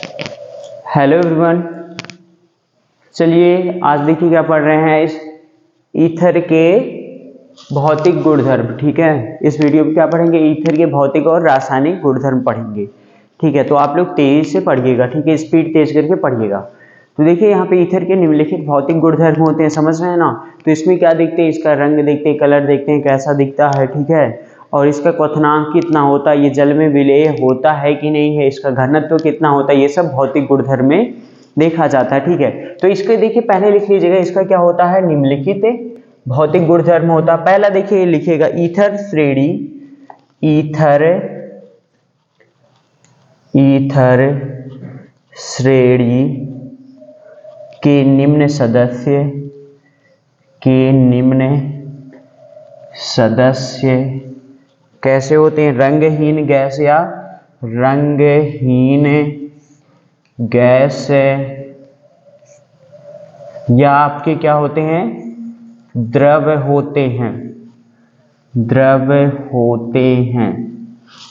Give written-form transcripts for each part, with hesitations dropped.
Hello everyone, चलिए आज देखिए क्या पढ़ रहे हैं इस ईथर के भौतिक गुणधर्म। ठीक है, इस वीडियो में क्या पढ़ेंगे, ईथर के भौतिक और रासायनिक गुणधर्म पढ़ेंगे। ठीक है, तो आप लोग तेज से पढ़िएगा। ठीक है, स्पीड तेज करके पढ़िएगा। तो देखिए यहाँ पे ईथर के निम्नलिखित भौतिक गुणधर्म होते हैं, समझ रहे हैं ना। तो इसमें क्या देखते हैं, इसका रंग देखते हैं, कलर देखते हैं कैसा दिखता है। ठीक है, और इसका क्वथनांक कितना होता है, ये जल में विलेय होता है कि नहीं है, इसका घनत्व कितना होता है, ये सब भौतिक गुणधर्म में देखा जाता है। ठीक है, तो इसके देखिए पहले लिख लीजिएगा, इसका क्या होता है, निम्नलिखित भौतिक गुणधर्म होता है। पहला देखिए लिखिएगा, ईथर श्रेणी, ईथर श्रेणी के निम्न सदस्य कैसे होते हैं, रंगहीन गैस या रंगहीन गैस, या आपके क्या होते हैं, द्रव होते हैं।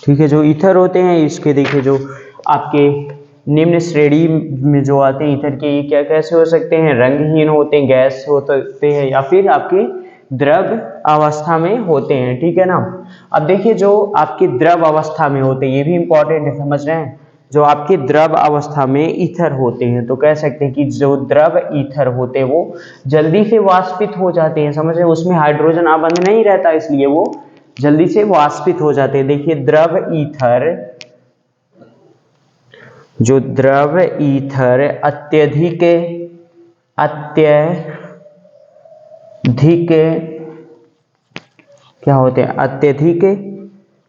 ठीक है, जो ईथर होते हैं इसके देखिए जो आपके निम्न श्रेणी में जो आते हैं ईथर के, ये क्या कैसे हो सकते हैं, रंगहीन होते हैं, गैस हो सकते हैं, या फिर आपके द्रव अवस्था में होते हैं। ठीक है ना। अब देखिए जो आपकी द्रव अवस्था में होते हैं, ये भी इंपॉर्टेंट है, समझ रहे हैं। जो आपके द्रव अवस्था में ईथर होते हैं, तो कह सकते हैं कि जो द्रव ईथर होते हैं वो जल्दी से वाष्पित हो जाते हैं, समझ रहे हैं। उसमें हाइड्रोजन आबंध नहीं रहता, इसलिए वो जल्दी से वाष्पित हो जाते हैं। देखिए द्रव ईथर, जो द्रव ईथर अत्यधिक क्या होते हैं, अत्यधिक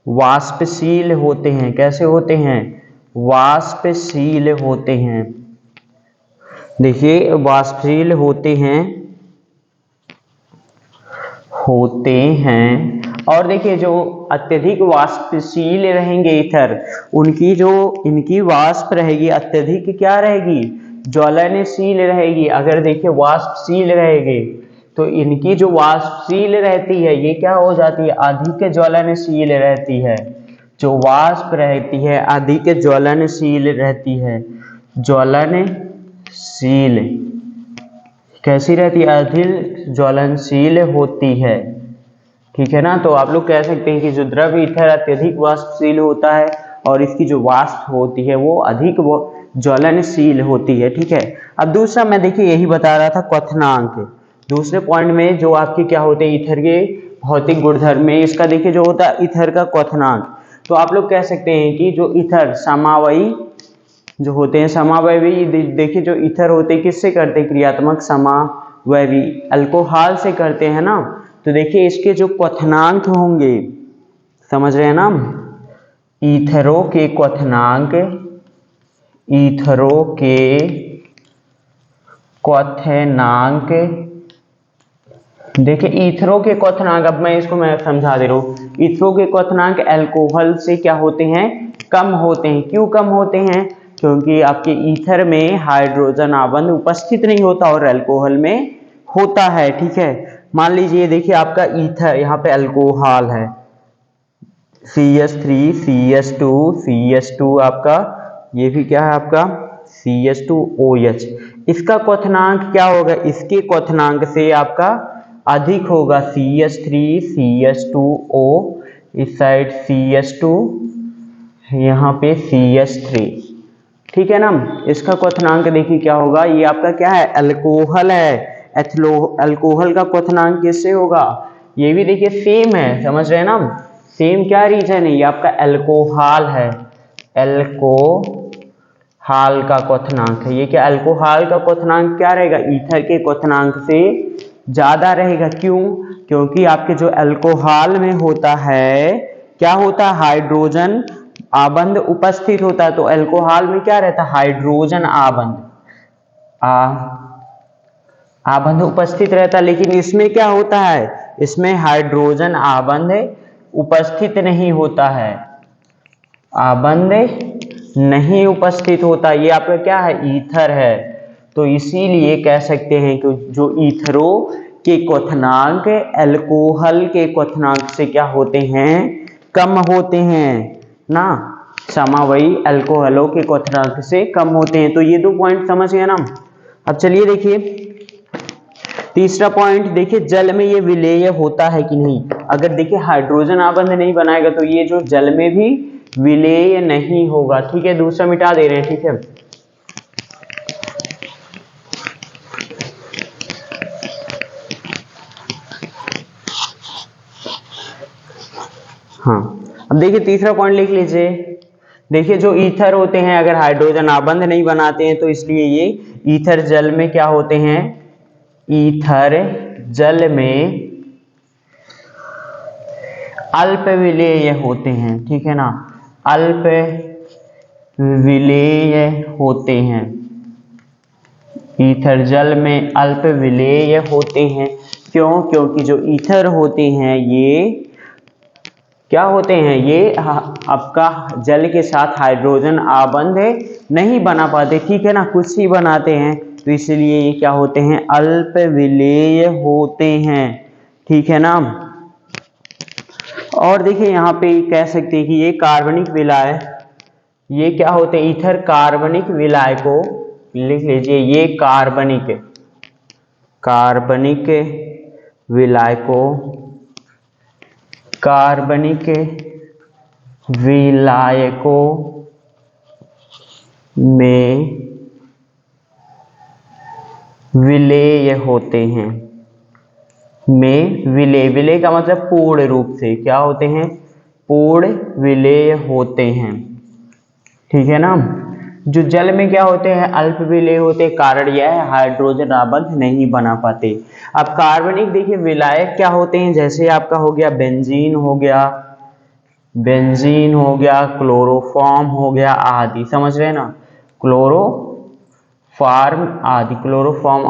वाष्पशील होते हैं। कैसे होते हैं, वाष्पशील होते हैं। देखिए वाष्पशील होते हैं और देखिए जो अत्यधिक वाष्पशील रहेंगे ईथर, इनकी वाष्प रहेगी अत्यधिक क्या रहेगी, ज्वलनशील रहेगी। अगर देखिए वाष्पशील रहेगी तो इनकी जो वाष्पशील रहती है ये क्या हो जाती है, अधिक ज्वलनशील रहती है। जो वाष्प रहती है अधिक ज्वलनशील रहती है। ज्वलनशील कैसी रहती है, अधिक ज्वलनशील होती है। ठीक है ना। तो आप लोग कह सकते हैं कि जो द्रव ईथर अत्यधिक वाष्पशील होता है और इसकी जो वाष्प होती है वो अधिक ज्वलनशील होती है। ठीक है, अब दूसरा मैं देखिए यही बता रहा था क्वथनांक। दूसरे पॉइंट में जो आपके क्या होते हैं ईथर के भौतिक गुणधर्म में, इसका देखिए जो होता है ईथर का क्वथनांक। तो आप लोग कह सकते हैं कि जो ईथर समावयी जो होते हैं, समावयवी देखिए जो ईथर होते हैं किससे करते हैं, क्रियात्मक समावयवी अल्कोहल से करते हैं ना। तो देखिए इसके जो क्वथनांक होंगे, समझ रहे हैं ना, ईथरों के क्वथनांक देखिए ईथरों के क्वथनांक, अब मैं समझा दे रहा हूँ। ईथरों के क्वथनांक अल्कोहल से क्या होते हैं, कम होते हैं। क्यों कम होते हैं, क्योंकि आपके ईथर में हाइड्रोजन आबंध उपस्थित नहीं होता और अल्कोहल में होता है। ठीक है, मान लीजिए देखिए आपका ईथर यहाँ पे अल्कोहल है, CH3 CH2 CH2 आपका, ये भी क्या है आपका CH2OH। इसका क्वथनांक क्या होगा, इसके क्वथनांक से आपका अधिक होगा, CH3 CH2O, इस साइड CH2, यहाँ पे CH3। ठीक है ना। इसका क्वथनांक देखिए क्या होगा, ये आपका क्या है, अल्कोहल है। अल्कोहल का क्वथनांक किससे होगा, ये भी देखिए सेम है, समझ रहे हैं ना। सेम क्या रीजन है, ये आपका अल्कोहल है, अल्कोहल का क्वथनांक है। ये क्या, अल्कोहल का क्वथनांक क्या रहेगा, ईथर के क्वथनांक से ज्यादा रहेगा। क्यों, क्योंकि आपके जो अल्कोहल में होता है क्या होता है, हाइड्रोजन आबंध उपस्थित होता है। तो अल्कोहल में क्या रहता है, हाइड्रोजन आबंध उपस्थित रहता है। लेकिन इसमें क्या होता है, इसमें हाइड्रोजन आबंध उपस्थित नहीं होता है, आबंध नहीं उपस्थित होता। ये आपका क्या है, ईथर है। तो इसीलिए कह सकते हैं कि जो ईथरों के क्वथनांक अल्कोहल के क्वथनांक से क्या होते हैं, कम होते हैं ना। समावयी अल्कोहलों के क्वथनांक से कम होते हैं। तो ये 2 पॉइंट समझ गए ना। अब चलिए देखिए तीसरा पॉइंट, देखिए जल में ये विलेय होता है कि नहीं। अगर देखिए हाइड्रोजन आबंध नहीं बनाएगा तो ये जो जल में भी विलेय नहीं होगा। ठीक है, दूसरा मिटा दे रहे हैं। ठीक है, हाँ अब देखिए तीसरा पॉइंट लिख लीजिए। देखिए जो ईथर होते हैं अगर हाइड्रोजन आबंध नहीं बनाते हैं तो इसलिए ये ईथर जल में क्या होते हैं, ईथर जल में अल्प विलेय होते हैं। ठीक है ना, अल्प विलेय होते हैं, ईथर जल में अल्प विलेय होते हैं। क्यों? क्योंकि जो ईथर होते हैं ये क्या होते हैं, ये आपका जल के साथ हाइड्रोजन आबंध नहीं बना पाते। ठीक है ना, कुछ ही बनाते हैं, तो इसलिए ये क्या होते हैं, अल्प विलेय होते हैं। ठीक है ना। और देखिए यहाँ पे कह सकते हैं कि ये कार्बनिक विलाय, ये क्या होते हैं, ईथर कार्बनिक विलाय को लिख लीजिए। ये कार्बनिक विलाय को कार्बनिक विलायकों में विलेय होते हैं। में विलेय का मतलब पूर्ण रूप से क्या होते हैं, पूर्ण विलेय होते हैं। ठीक है ना। जो जल में क्या होते हैं, अल्प विलेय होते हैं, कारण यह है हाइड्रोजन आबंध नहीं बना पाते। अब कार्बनिक देखिए विलायक क्या होते हैं, जैसे आपका हो गया बेंजीन हो गया, क्लोरोफॉर्म हो गया आदि, समझ रहे हैं ना, क्लोरोफॉर्म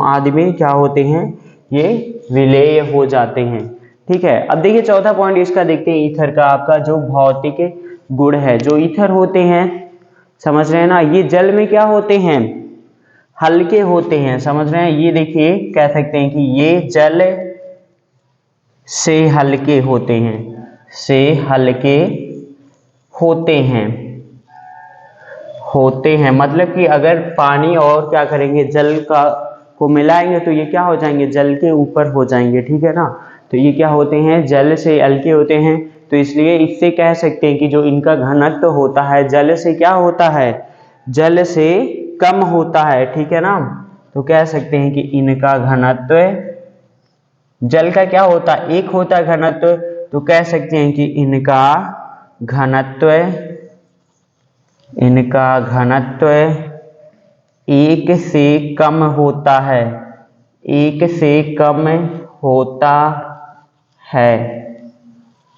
आदि में क्या होते हैं, ये विलेय हो जाते हैं। ठीक है, अब देखिए चौथा पॉइंट इसका देखते हैं, ईथर का आपका जो भौतिक गुण है। जो ईथर होते हैं, समझ रहे हैं ना, ये जल में क्या होते हैं, हल्के होते हैं। समझ रहे हैं, ये देखिए कह सकते हैं कि ये जल से हल्के होते हैं, मतलब कि अगर पानी और क्या करेंगे, जल को मिलाएंगे तो ये क्या हो जाएंगे, जल के ऊपर हो जाएंगे। ठीक है ना, तो ये क्या होते हैं, जल से हल्के होते हैं। तो इसलिए इससे कह सकते हैं कि जो इनका घनत्व होता है जल से क्या होता है, जल से कम होता है। ठीक है ना, तो कह सकते हैं कि इनका घनत्व, जल का क्या होता है, एक होता है घनत्व, तो कह सकते हैं कि इनका घनत्व एक से कम होता है,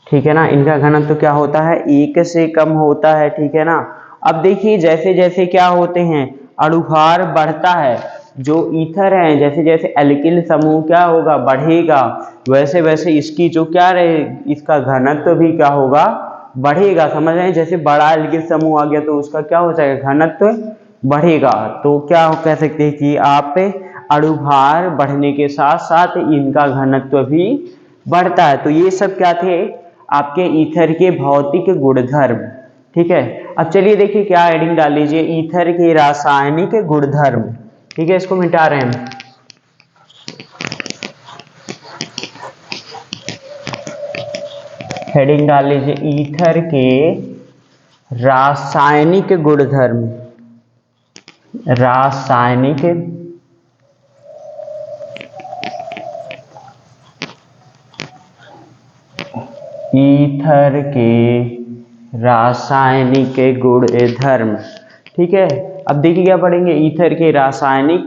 ठीक है ना, इनका घनत्व क्या होता है, एक से कम होता है। ठीक है ना। अब देखिए जैसे जैसे क्या होते हैं, अणुभार बढ़ता है, जो ईथर है जैसे जैसे एल्किल समूह क्या होगा, बढ़ेगा, वैसे वैसे इसकी जो क्या रहे, इसका घनत्व भी क्या होगा, बढ़ेगा। समझ रहे हैं, जैसे बड़ा एल्किल समूह आ गया तो उसका क्या हो जाएगा, घनत्व बढ़ेगा। तो क्या कह सकते हैं कि आप अणुभार बढ़ने के साथ साथ इनका घनत्व भी बढ़ता है। तो ये सब क्या थे, आपके ईथर के भौतिक गुणधर्म। ठीक है, अब चलिए देखिए क्या हेडिंग डाल लीजिए, ईथर के रासायनिक गुणधर्म। ठीक है, इसको मिटा रहे हैं। हेडिंग डाल लीजिए, ईथर के रासायनिक गुणधर्म, ईथर के रासायनिक गुणधर्म। ठीक है, अब देखिए क्या पढ़ेंगे, ईथर के रासायनिक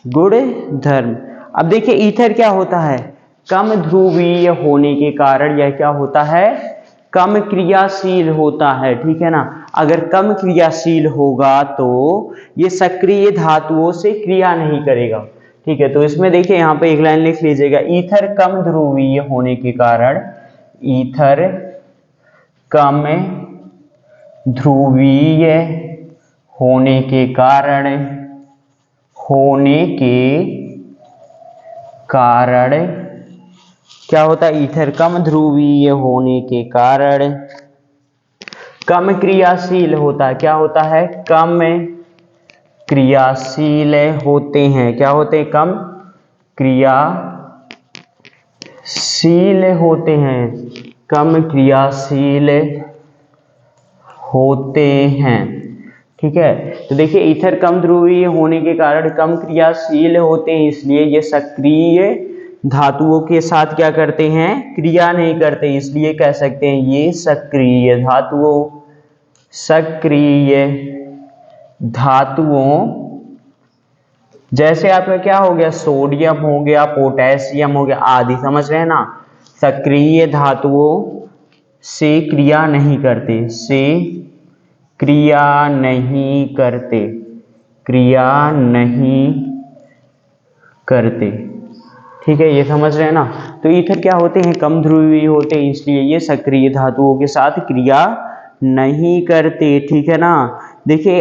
गुणधर्म। अब देखिए ईथर क्या होता है, कम ध्रुवीय होने के कारण यह क्या होता है, कम क्रियाशील होता है। ठीक है ना, अगर कम क्रियाशील होगा तो ये सक्रिय धातुओं से क्रिया नहीं करेगा। ठीक है, तो इसमें देखिए यहाँ पे एक लाइन लिख लीजिएगा, ईथर कम ध्रुवीय होने के कारण, ईथर कम ध्रुवीय होने के कारण क्या होता है, ईथर कम ध्रुवीय होने के कारण कम क्रियाशील होता है। क्या होता है? कम क्रियाशील होते हैं। क्या होते हैं? कम क्रियाशील होते हैं। कम क्रियाशील होते हैं। ठीक है, तो देखिए ईथर कम ध्रुवीय होने के कारण कम क्रियाशील होते हैं, इसलिए ये सक्रिय धातुओं के साथ क्या करते हैं? क्रिया नहीं करते, इसलिए कह सकते हैं ये सक्रिय धातुओं। सक्रिय धातुओं जैसे आपका क्या हो गया? सोडियम हो गया, पोटेशियम हो गया आदि, समझ रहे हैं ना? सक्रिय धातुओं से क्रिया नहीं करते, से क्रिया नहीं करते, क्रिया नहीं करते। ठीक है, ये समझ रहे हैं ना? तो ईथर क्या होते हैं? कम ध्रुवीय होते हैं, इसलिए ये सक्रिय धातुओं के साथ क्रिया नहीं करते। ठीक है ना? देखिए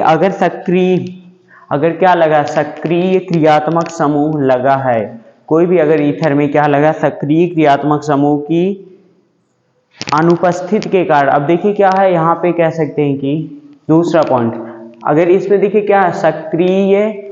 अगर क्या लगा? सक्रिय क्रियात्मक समूह लगा है, कोई भी अगर ईथर में क्या लगा? सक्रिय क्रियात्मक समूह की अनुपस्थिति के कारण। अब देखिए क्या है यहाँ पे, कह सकते हैं कि दूसरा पॉइंट, अगर इसमें देखिए क्या है? सक्रिय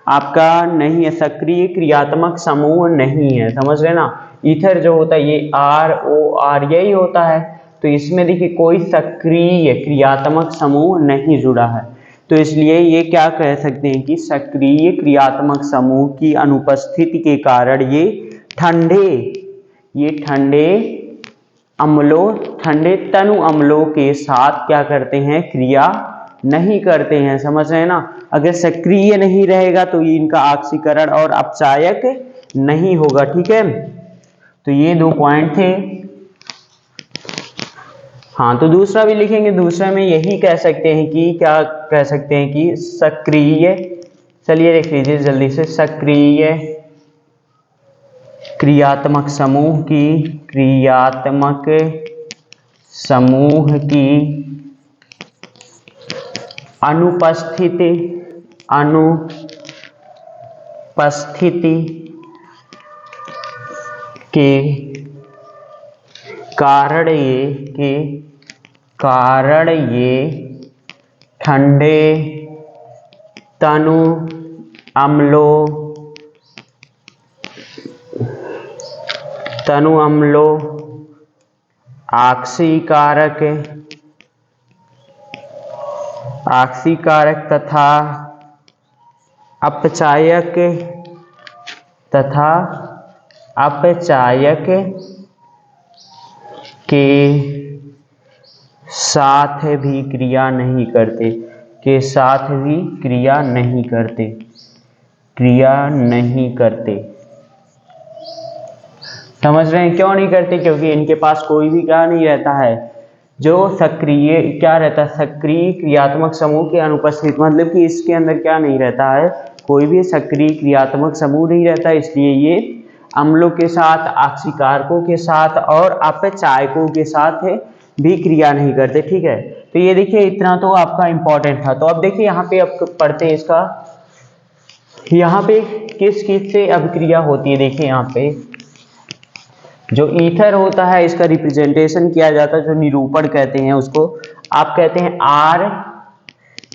आपका नहीं है, सक्रिय क्रियात्मक समूह नहीं है, समझ रहे ना? ईथर जो होता है ये ROR यही होता है, तो इसमें देखिए कोई सक्रिय क्रियात्मक समूह नहीं जुड़ा है, तो इसलिए ये क्या कह सकते हैं कि सक्रिय क्रियात्मक समूह की अनुपस्थिति के कारण ये ठंडे ठंडे तनु अम्लों के साथ क्या करते हैं? क्रिया नहीं करते हैं, समझ रहे हैं ना? अगर सक्रिय नहीं रहेगा तो ये इनका ऑक्सीकरण और अपचायक नहीं होगा। ठीक है, तो ये दो पॉइंट थे। हाँ, तो दूसरा भी लिखेंगे। दूसरे में यही कह सकते हैं कि क्या कह सकते हैं कि सक्रिय, चलिए देख लीजिए जल्दी से, सक्रिय क्रियात्मक समूह की अनुपस्थिति के कारण ये ठंडे तनु अम्लों ऑक्सीकारक तथा अपचायक के साथ भी क्रिया नहीं करते। समझ रहे हैं क्यों नहीं करते? क्योंकि इनके पास कोई भी क्या नहीं रहता है, जो सक्रिय क्या रहता है? सक्रिय क्रियात्मक समूह की अनुपस्थिति, मतलब कि इसके अंदर क्या नहीं रहता है? कोई भी सक्रिय क्रियात्मक समूह नहीं रहता, इसलिए ये अम्लों के साथ, ऑक्सीकारकों के साथ और अपचायकों के साथ भी क्रिया नहीं करते। ठीक है, तो ये देखिए इतना तो आपका इंपॉर्टेंट था। तो अब देखिए यहाँ पे अब पढ़ते हैं इसका, यहाँ पे किस से अभिक्रिया होती है। देखिए यहाँ पे जो ईथर होता है इसका रिप्रेजेंटेशन किया जाता है, जो निरूपण कहते हैं उसको आप कहते हैं R,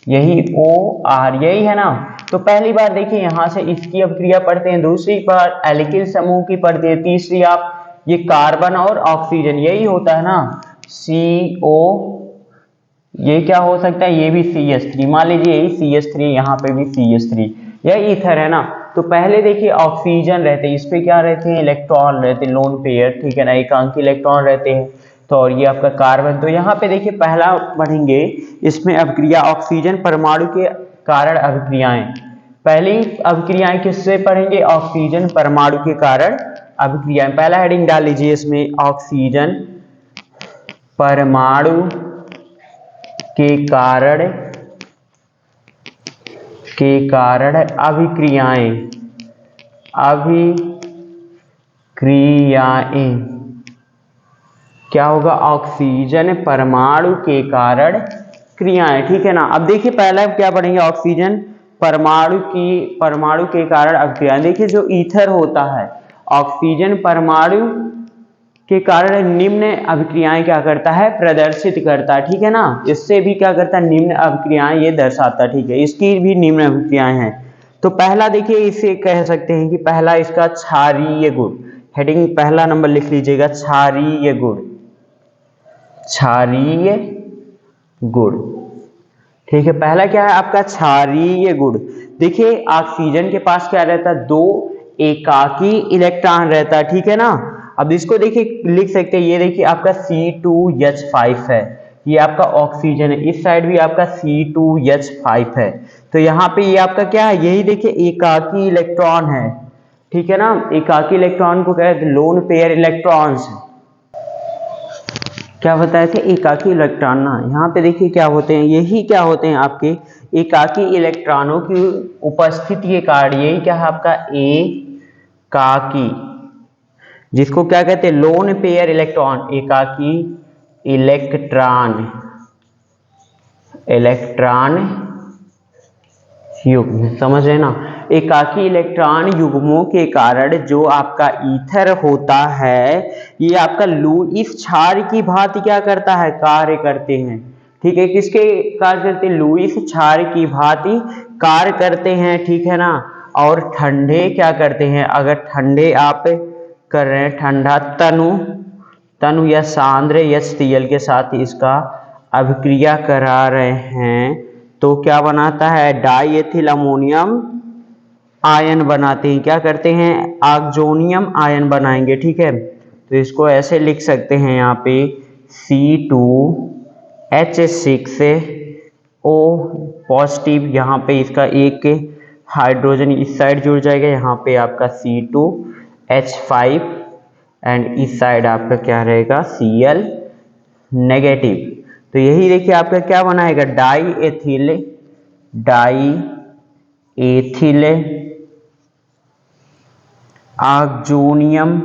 यही OR यही है ना? तो पहली बार देखिए यहाँ से इसकी अभिक्रिया पढ़ते हैं, दूसरी बार एल्किल समूह की पढ़ते हैं, तीसरी आप ये कार्बन और ऑक्सीजन यही होता है ना, CO, ये क्या हो सकता है? ये भी CH3, मान लीजिए यही CH3, यहाँ पे भी CH3, यह ईथर है ना? तो पहले देखिए ऑक्सीजन रहते हैं, इस पे क्या रहते हैं? इलेक्ट्रॉन रहते हैं, लोन पेयर, ठीक है ना, एकांकी इलेक्ट्रॉन रहते हैं। तो और ये आपका कार्बन, तो यहाँ पे देखिए पहला पढ़ेंगे इसमें अभिक्रिया ऑक्सीजन परमाणु के कारण अभिक्रियाएं। पहली अभिक्रियाएं किससे पढ़ेंगे? ऑक्सीजन परमाणु के कारण अभिक्रियाएं। पहला हेडिंग डाल लीजिए इसमें, ऑक्सीजन परमाणु के कारण अभिक्रियाएं क्या होगा? ऑक्सीजन परमाणु के कारण क्रियाएं। ठीक है ना? अब देखिए पहला क्या पढ़ेंगे? ऑक्सीजन परमाणु के कारण अभिक्रियाएं। देखिए जो ईथर होता है, ऑक्सीजन परमाणु के कारण निम्न अभिक्रियाएं क्या करता है, प्रदर्शित करता है। ठीक है ना, इससे भी क्या करता है, निम्न अभिक्रियाएं ये दर्शाता। ठीक है, इसकी भी निम्न अभिक्रियाएं हैं। तो पहला देखिए, इसे कह सकते हैं कि पहला इसका क्षारीय गुण, हेडिंग पहला नंबर लिख लीजिएगा, क्षारीय गुण, क्षारीय गुण। ठीक है, पहला क्या है आपका क्षारीय गुण। देखिए ऑक्सीजन के पास क्या रहता है, 2 एकाकी इलेक्ट्रॉन रहता है। ठीक है ना, अब इसको देखिए लिख सकते हैं, ये देखिए आपका C2H5 है, ये आपका ऑक्सीजन है, इस साइड भी आपका C2H5 है। तो यहाँ पे ये आपका क्या है, यही देखिए एकाकी इलेक्ट्रॉन है। ठीक है ना, एकाकी इलेक्ट्रॉन को कहते हैं लोन पेयर इलेक्ट्रॉन्स। क्या बताए थे, एकाकी इलेक्ट्रॉन ना, यहाँ पे देखिए क्या होते हैं, यही क्या होते हैं आपके एकाकी इलेक्ट्रॉनों की उपस्थिति के कारण, यही क्या है आपका एकाकी, जिसको क्या कहते हैं, लोन पेयर इलेक्ट्रॉन, एकाकी इलेक्ट्रॉन, इलेक्ट्रॉन युग्म, समझ रहे ना। एकाकी इलेक्ट्रॉन युग्मों के कारण जो आपका ईथर होता है, ये आपका लुईस क्षार की भांति क्या करता है, कार्य करते हैं। ठीक है, किसके कार्य करते हैं, लुईस क्षार की भांति कार्य करते हैं। ठीक है ना, और ठंडे क्या करते हैं, अगर ठंडे आप कर रहे हैं, ठंडा तनु या सांद्र HCl के साथ इसका अभिक्रिया करा रहे हैं, तो क्या बनाता है, डाई एथिल अमोनियम आयन बनाते हैं। क्या करते हैं, ऑक्सोनियम आयन बनाएंगे। ठीक है, तो इसको ऐसे लिख सकते हैं यहाँ पे C2H6O पॉजिटिव, यहाँ पे इसका एक हाइड्रोजन इस साइड जुड़ जाएगा, यहाँ पे आपका C2H5 एंड इस साइड आपका क्या रहेगा, Cl नेगेटिव। तो यही देखिए आपका क्या बनाएगा, die ethyl oxonium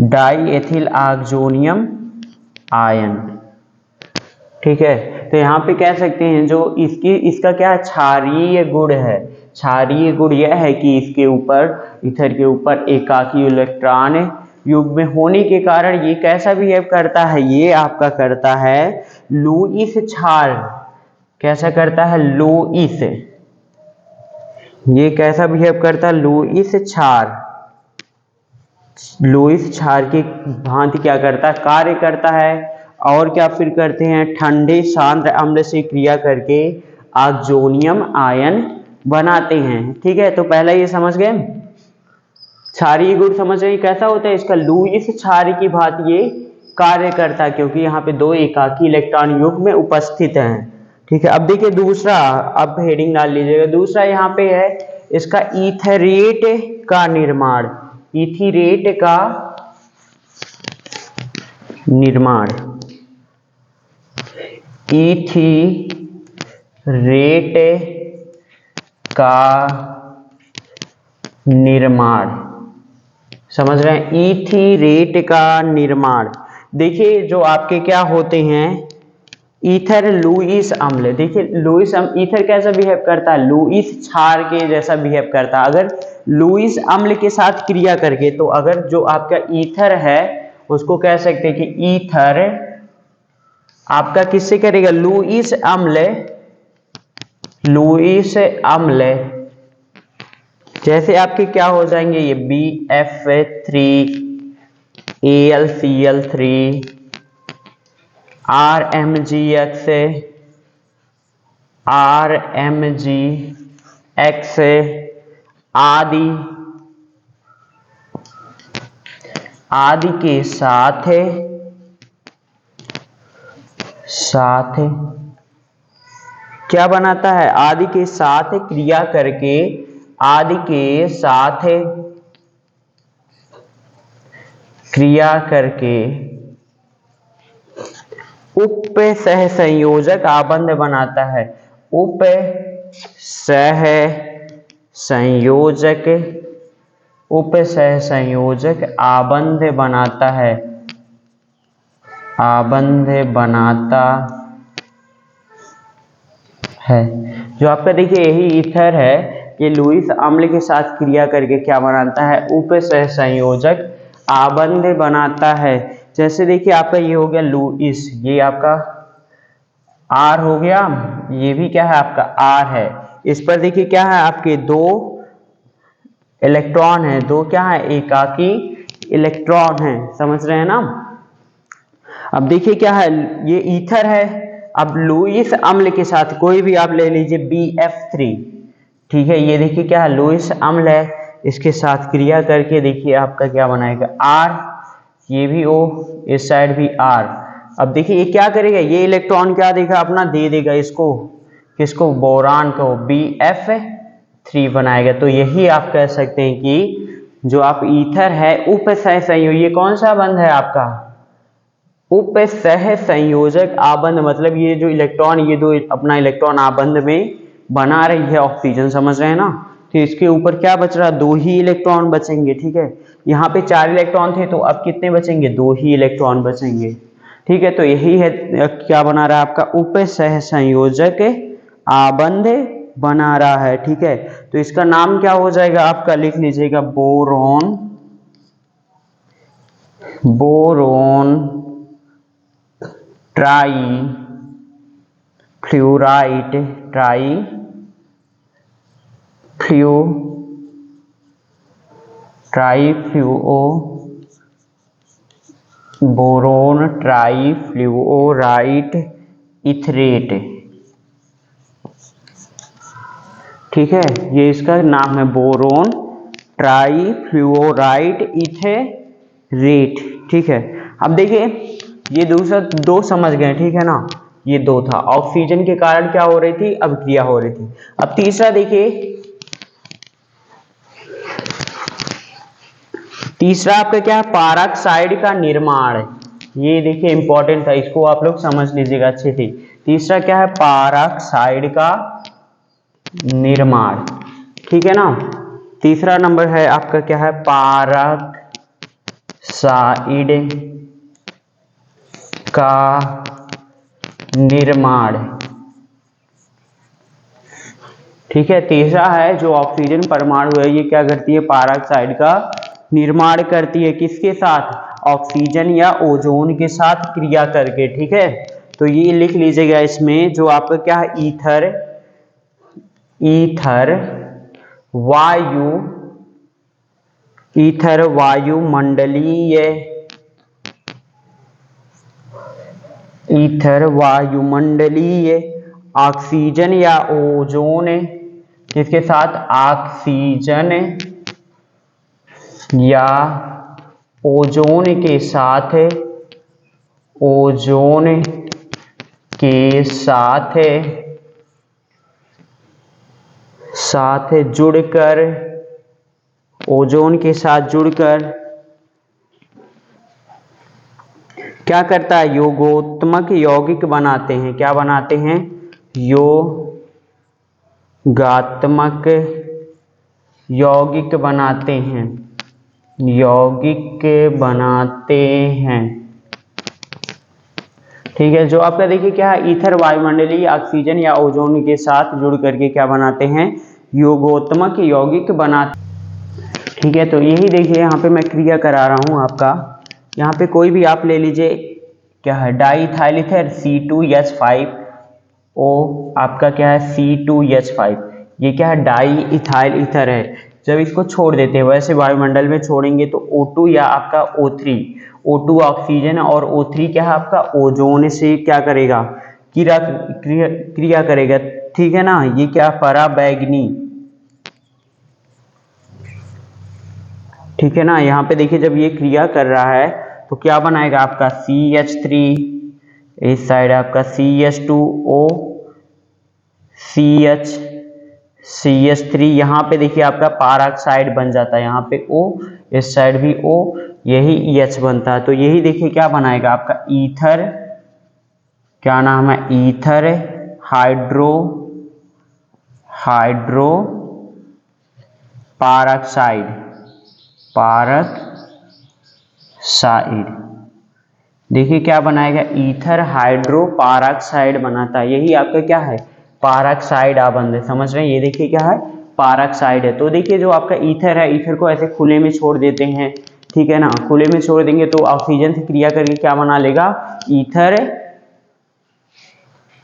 die ethyl oxonium ion. ठीक है, तो यहाँ पे कह सकते हैं जो इसका क्या क्षारीय गुण है, क्षारीय गुण यह है कि इसके ऊपर, ईथर के ऊपर एकाकी इलेक्ट्रॉन युग्म होने के कारण ये कैसा बिहेव करता है, ये आपका करता है लुईस क्षार। कैसा करता है, लुईस, ये कैसा बिहेव करता है, लुईस क्षार, लुईस क्षार की भांति क्या करता है, कार्य करता है। और क्या फिर करते हैं, ठंडे सांद्र अम्ल से क्रिया करके ऑक्सोनियम आयन बनाते हैं। ठीक है, तो पहला ये समझ गए, क्षारीय गुण समझ रहे हैं कैसा होता है, इसका लुईस क्षार की भांति ये कार्य करता है, क्योंकि यहाँ पे 2 एकाकी इलेक्ट्रॉन युग्म में उपस्थित हैं। ठीक है, अब देखिए दूसरा, अब हेडिंग डाल लीजिएगा, दूसरा यहाँ पे है इसका ईथरेट का निर्माण, ईथरेट का निर्माण, ईथरेट का निर्माण, समझ रहे हैं, ईथरेट का निर्माण। देखिए जो आपके क्या होते हैं, ईथर लुईस अम्ल, देखिए लुईस अम्ल, ईथर कैसा बिहेव करता है, लुईस क्षार के जैसा बिहेव करता है। अगर लुईस अम्ल के साथ क्रिया करके, तो अगर जो आपका ईथर है उसको कह सकते हैं कि ईथर आपका किससे करेगा, लुईस अम्ल, लुईस अम्ल जैसे आपके क्या हो जाएंगे, ये BF3AlCl3 RMgX आदि के साथ क्या बनाता है, आदि के साथ क्रिया करके, आदि के साथ क्रिया करके उप सहसंयोजक आबंध बनाता है, उप सहसंयोजक आबंध बनाता है, आबंध बनाता है। जो आपका देखिए यही ईथर है, ये लुईस अम्ल के साथ क्रिया करके क्या बनाता है, उप सहसंयोजक आबंध बनाता है। जैसे देखिए आपका ये हो गया लुईस, ये आपका आर हो गया, ये भी क्या है आपका आर है। इस पर देखिए क्या है, आपके दो इलेक्ट्रॉन है, दो क्या है एकाकी इलेक्ट्रॉन है, समझ रहे हैं ना। अब देखिए क्या है, ये ईथर है। अब लुईस अम्ल के साथ कोई भी आप ले लीजिए BF3, ठीक है, ये देखिए क्या है लुईस अम्ल है, इसके साथ क्रिया करके देखिए आपका क्या बनाएगा R, ये भी O, इस साइड भी R। अब देखिए ये क्या करेगा, ये इलेक्ट्रॉन क्या देगा अपना, दे देगा इसको, किसको, बोरान को, BF3 बनाएगा। तो यही आप कह सकते हैं कि जो आप ईथर है उप सहसंयोजक, ये कौन सा बंध है आपका, उप सहसंयोजक आबंध, मतलब ये जो इलेक्ट्रॉन, ये दो अपना इलेक्ट्रॉन आबंध में बना रही है ऑक्सीजन, समझ रहे हैं ना। तो इसके ऊपर क्या बच रहा, दो ही इलेक्ट्रॉन बचेंगे, ठीक है। यहाँ पे 4 इलेक्ट्रॉन थे, तो अब कितने बचेंगे, 2 ही इलेक्ट्रॉन बचेंगे, ठीक है। तो यही है क्या बना रहा है आपका, उप सहसंयोजक आबंध बना रहा है, ठीक है। तो इसका नाम क्या हो जाएगा आपका, लिख लीजिएगा boron, boron trifluoride, tri fluo, boron trifluoride etherate, ठीक है, ये इसका नाम है बोरोन ट्राई फ्लूओराइड इथरेट, ठीक है। अब देखिए ये दूसरा दो समझ गए, ठीक है ना, ये दो था, ऑक्सीजन के कारण क्या हो रही थी, अभिक्रिया हो रही थी। अब तीसरा देखिए, तीसरा आपका क्या है, पारॉक्साइड का निर्माण, ये देखिए इंपॉर्टेंट था, इसको आप लोग समझ लीजिएगा अच्छे से। तीसरा क्या है, पारॉक्साइड का निर्माण, ठीक है ना। तीसरा नंबर है आपका क्या है, पारॉक्साइड का निर्माण, ठीक है। तीसरा है जो ऑक्सीजन परमाणु है, ये क्या करती है, पारॉक्साइड का निर्माण करती है, किसके साथ, ऑक्सीजन या ओजोन के साथ क्रिया करके, ठीक है। तो ये लिख लीजिएगा इसमें, जो आपका क्या है, ईथर वायुमंडलीय ऑक्सीजन या ओजोन, किसके साथ, ऑक्सीजन या ओजोन के साथ, जुड़कर, ओजोन के साथ जुड़कर क्या करता है, योगात्मक यौगिक बनाते हैं, क्या बनाते हैं, योगात्मक यौगिक बनाते हैं, ठीक है। जो आपका देखिए क्या है, ईथर वायुमंडलीय ऑक्सीजन या ओजोन के साथ जुड़ करके क्या बनाते हैं, योगात्मक यौगिक बनाते, ठीक है। तो यही देखिए यहाँ पे मैं क्रिया करा रहा हूँ आपका, यहाँ पे कोई भी आप ले लीजिए, क्या है, डाईइथाइल ईथर C2H5O, आपका क्या है C2H5, ये क्या है, डाईइथाइल ईथर है। जब इसको छोड़ देते हैं, वैसे वायुमंडल में छोड़ेंगे तो O2 या आपका O2 ऑक्सीजन और O3 क्या है आपका ओजोन से क्या करेगा, क्रिया करेगा, ठीक है ना। ये क्या, पराबैंगनी, ठीक है ना। यहाँ पे देखिए जब ये क्रिया कर रहा है तो क्या बनाएगा आपका CH3, इस साइड आपका CH2O, CH3, यहाँ पे देखिए आपका पारॉक्साइड बन जाता है, यहाँ पे O, इस साइड भी O, यही H बनता है। तो यही देखिए क्या बनाएगा आपका ईथर, क्या नाम है, ईथर हाइड्रो पारॉक्साइड, देखिए क्या बनाएगा, ईथर हाइड्रो पारॉक्साइड बनाता है, यही आपका क्या है, पारॉक्साइड आबंध, समझ रहे हैं। ये देखिए क्या है, पैरोक्साइड है। तो देखिए जो आपका ईथर है, ईथर को ऐसे खुले में छोड़ देते हैं, ठीक है ना, खुले में छोड़ देंगे तो ऑक्सीजन से क्रिया करके क्या बना लेगा, ईथर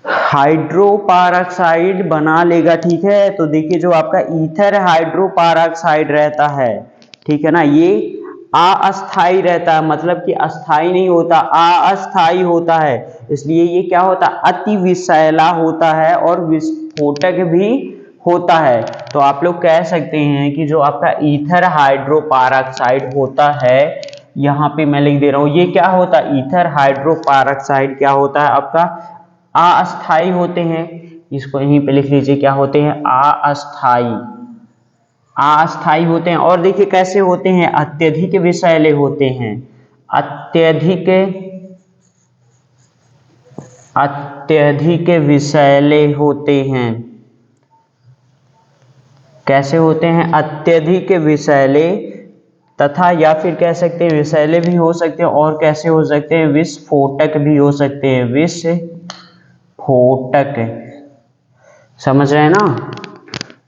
हाइड्रोपेरोक्साइड बना लेगा, ठीक है। तो देखिए जो आपका ईथर हाइड्रोपेरोक्साइड रहता है, ठीक है ना, ये अस्थाई रहता है, मतलब कि अस्थाई नहीं होता, अस्थाई होता है, इसलिए ये क्या होता है, अति विषैला होता है और विस्फोटक भी होता है। तो आप लोग कह सकते हैं कि जो आपका ईथर हाइड्रोपेरोक्साइड होता है, यहाँ पे मैं लिख दे रहा हूँ, ये क्या होता है, ईथर हाइड्रोपेरोक्साइड क्या होता है आपका, अस्थाई होते हैं। इसको यहीं पे लिख लीजिए, क्या होते हैं, अस्थाई, अस्थाई होते हैं। और देखिए कैसे होते हैं, अत्यधिक विषैले होते हैं, अत्यधिक विषैले होते हैं। कैसे होते हैं, अत्यधिक विषैले, तथा या फिर कह सकते हैं विषैले भी हो सकते हैं, और कैसे हो सकते हैं, विस्फोटक भी हो सकते हैं, विस्फोटक, समझ रहे हैं ना।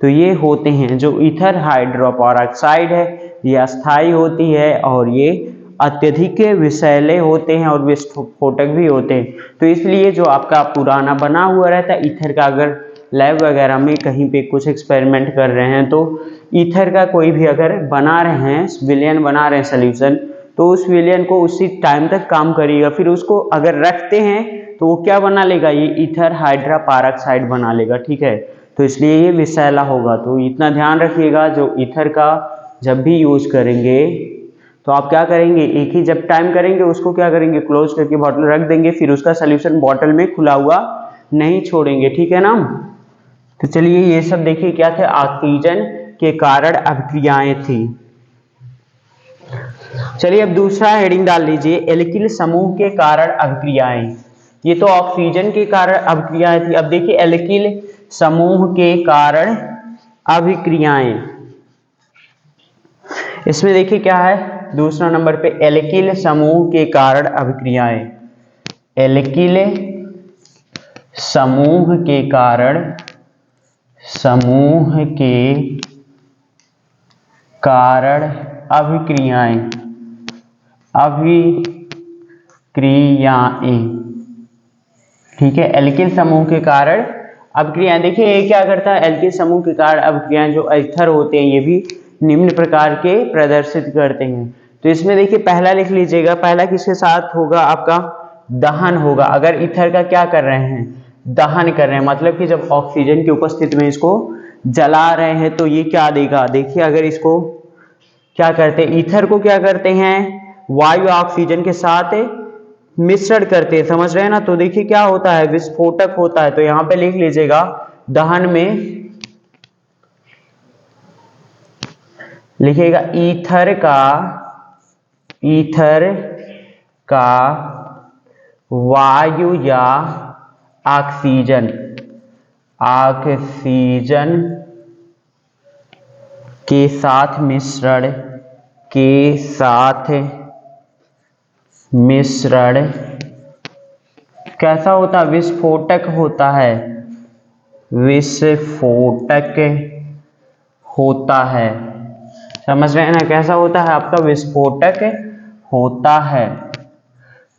तो ये होते हैं जो ईथर हाइड्रोपेरोक्साइड है, ये अस्थाई होती है और ये अत्यधिक विषैले होते हैं और विस्फोटक भी होते हैं। तो इसलिए जो आपका पुराना बना हुआ रहता है ईथर का, अगर लैब वगैरह में कहीं पे कुछ एक्सपेरिमेंट कर रहे हैं तो ईथर का कोई भी अगर बना रहे हैं, विलयन बना रहे हैं सॉल्यूशन, तो उस विलयन को उसी टाइम तक काम करेगा, फिर उसको अगर रखते हैं तो वो क्या बना लेगा, ये ईथर हाइड्रोपेरोक्साइड बना लेगा, ठीक है। तो इसलिए ये विषैला होगा। तो इतना ध्यान रखिएगा, जो ईथर का जब भी यूज करेंगे तो आप क्या करेंगे, एक ही जब टाइम करेंगे उसको क्या करेंगे, क्लोज करके बॉटल रख देंगे, फिर उसका सॉल्यूशन बॉटल में खुला हुआ नहीं छोड़ेंगे, ठीक है ना। तो चलिए ये सब देखिए क्या थे, ऑक्सीजन के कारण अभिक्रियाएं थी। चलिए अब दूसरा हेडिंग डाल लीजिए, एल्किल समूह के कारण अभिक्रियाएं। ये तो ऑक्सीजन के कारण अभिक्रियाएं थी, अब देखिए एल्किल समूह के कारण अभिक्रियाएं। इसमें देखिए क्या है, दूसरा नंबर पे एल्किल समूह के कारण अभिक्रियाएं, एल्किल समूह के कारण, समूह के कारण अभिक्रियाएं, अभिक्रियाएं, ठीक है, एल्किल समूह के कारण अभिक्रियाएं। देखिए ये क्या करता है, एल्किल समूह के कारण अभिक्रियाएं, जो ईथर होते हैं ये भी निम्न प्रकार के प्रदर्शित करते हैं। तो इसमें देखिए पहला लिख लीजिएगा, पहला किसके साथ होगा, आपका दहन होगा। अगर ईथर का क्या कर रहे हैं, दहन कर रहे हैं, मतलब कि जब ऑक्सीजन की उपस्थिति में इसको जला रहे हैं तो ये क्या देगा, देखिए अगर इसको क्या करते हैं, ईथर को क्या करते हैं, वायु ऑक्सीजन के साथ मिश्रण करते हैं, समझ रहे हैं ना। तो देखिए क्या होता है, विस्फोटक होता है। तो यहां पे लिख लीजिएगा, दहन में लिखिएगा ईथर का वायु या ऑक्सीजन के साथ मिश्रण कैसा होता है, विस्फोटक होता है, विस्फोटक होता है, समझ रहे हैं ना, कैसा होता है आपका, विस्फोटक होता है।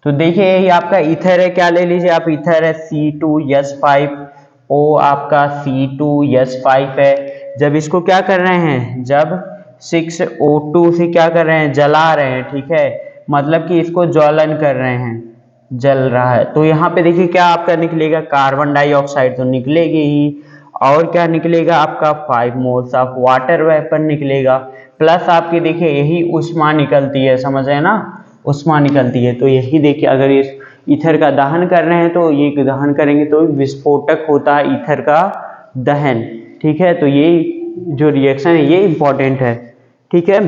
तो देखिए यही आपका ईथर है, क्या ले लीजिए आप, ईथर है C2H5O, आपका C2H5 है। जब इसको क्या कर रहे हैं, जब 6O2 से क्या कर रहे हैं, जला रहे हैं, ठीक है, मतलब कि इसको ज्वलन कर रहे हैं, जल रहा है, तो यहाँ पे देखिए क्या आपका निकलेगा, कार्बन डाइऑक्साइड तो निकलेगी ही, और क्या निकलेगा आपका 5 मोल्स ऑफ वाटर वेपर निकलेगा, प्लस आपकी देखिए यही उष्मा निकलती है, समझ रहे हैं ना, उष्मा निकलती है। तो यही देखिए अगर इस ईथर का दहन कर रहे हैं तो ये दहन करेंगे तो विस्फोटक होता है ईथर का दहन, ठीक है। तो ये जो रिएक्शन है ये इंपॉर्टेंट है, ठीक है।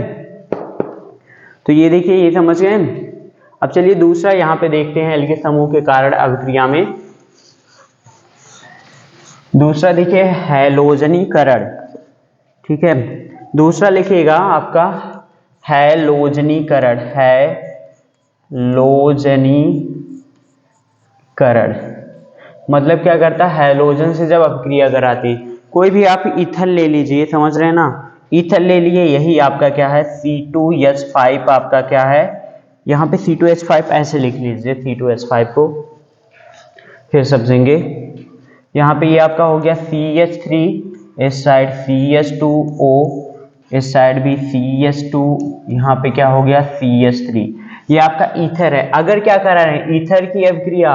तो ये देखिए ये समझ गए। अब चलिए दूसरा यहाँ पे देखते हैं एल्किल समूह के कारण अभिक्रिया में। दूसरा देखिए हैलोजनीकरण, ठीक है, दूसरा लिखिएगा आपका हैलोजनीकरण, हैलोजनीकरण मतलब क्या करता है, हैलोजन से जब अभिक्रिया कराती कोई भी आप ईथर ले लीजिए, समझ रहे हैं ना, ईथर ले लिए, यही आपका क्या है C2H5 आपका क्या है, यहाँ पे C2H5 ऐसे लिख लीजिए, C2H5 को फिर समझेंगे। यहाँ पे ये आपका हो गया CH3, इस साइड CH2O, इस साइड भी CH2, यहाँ पे क्या हो गया CH3, ये आपका ईथर है। अगर क्या करा रहे हैं, ईथर की अभिक्रिया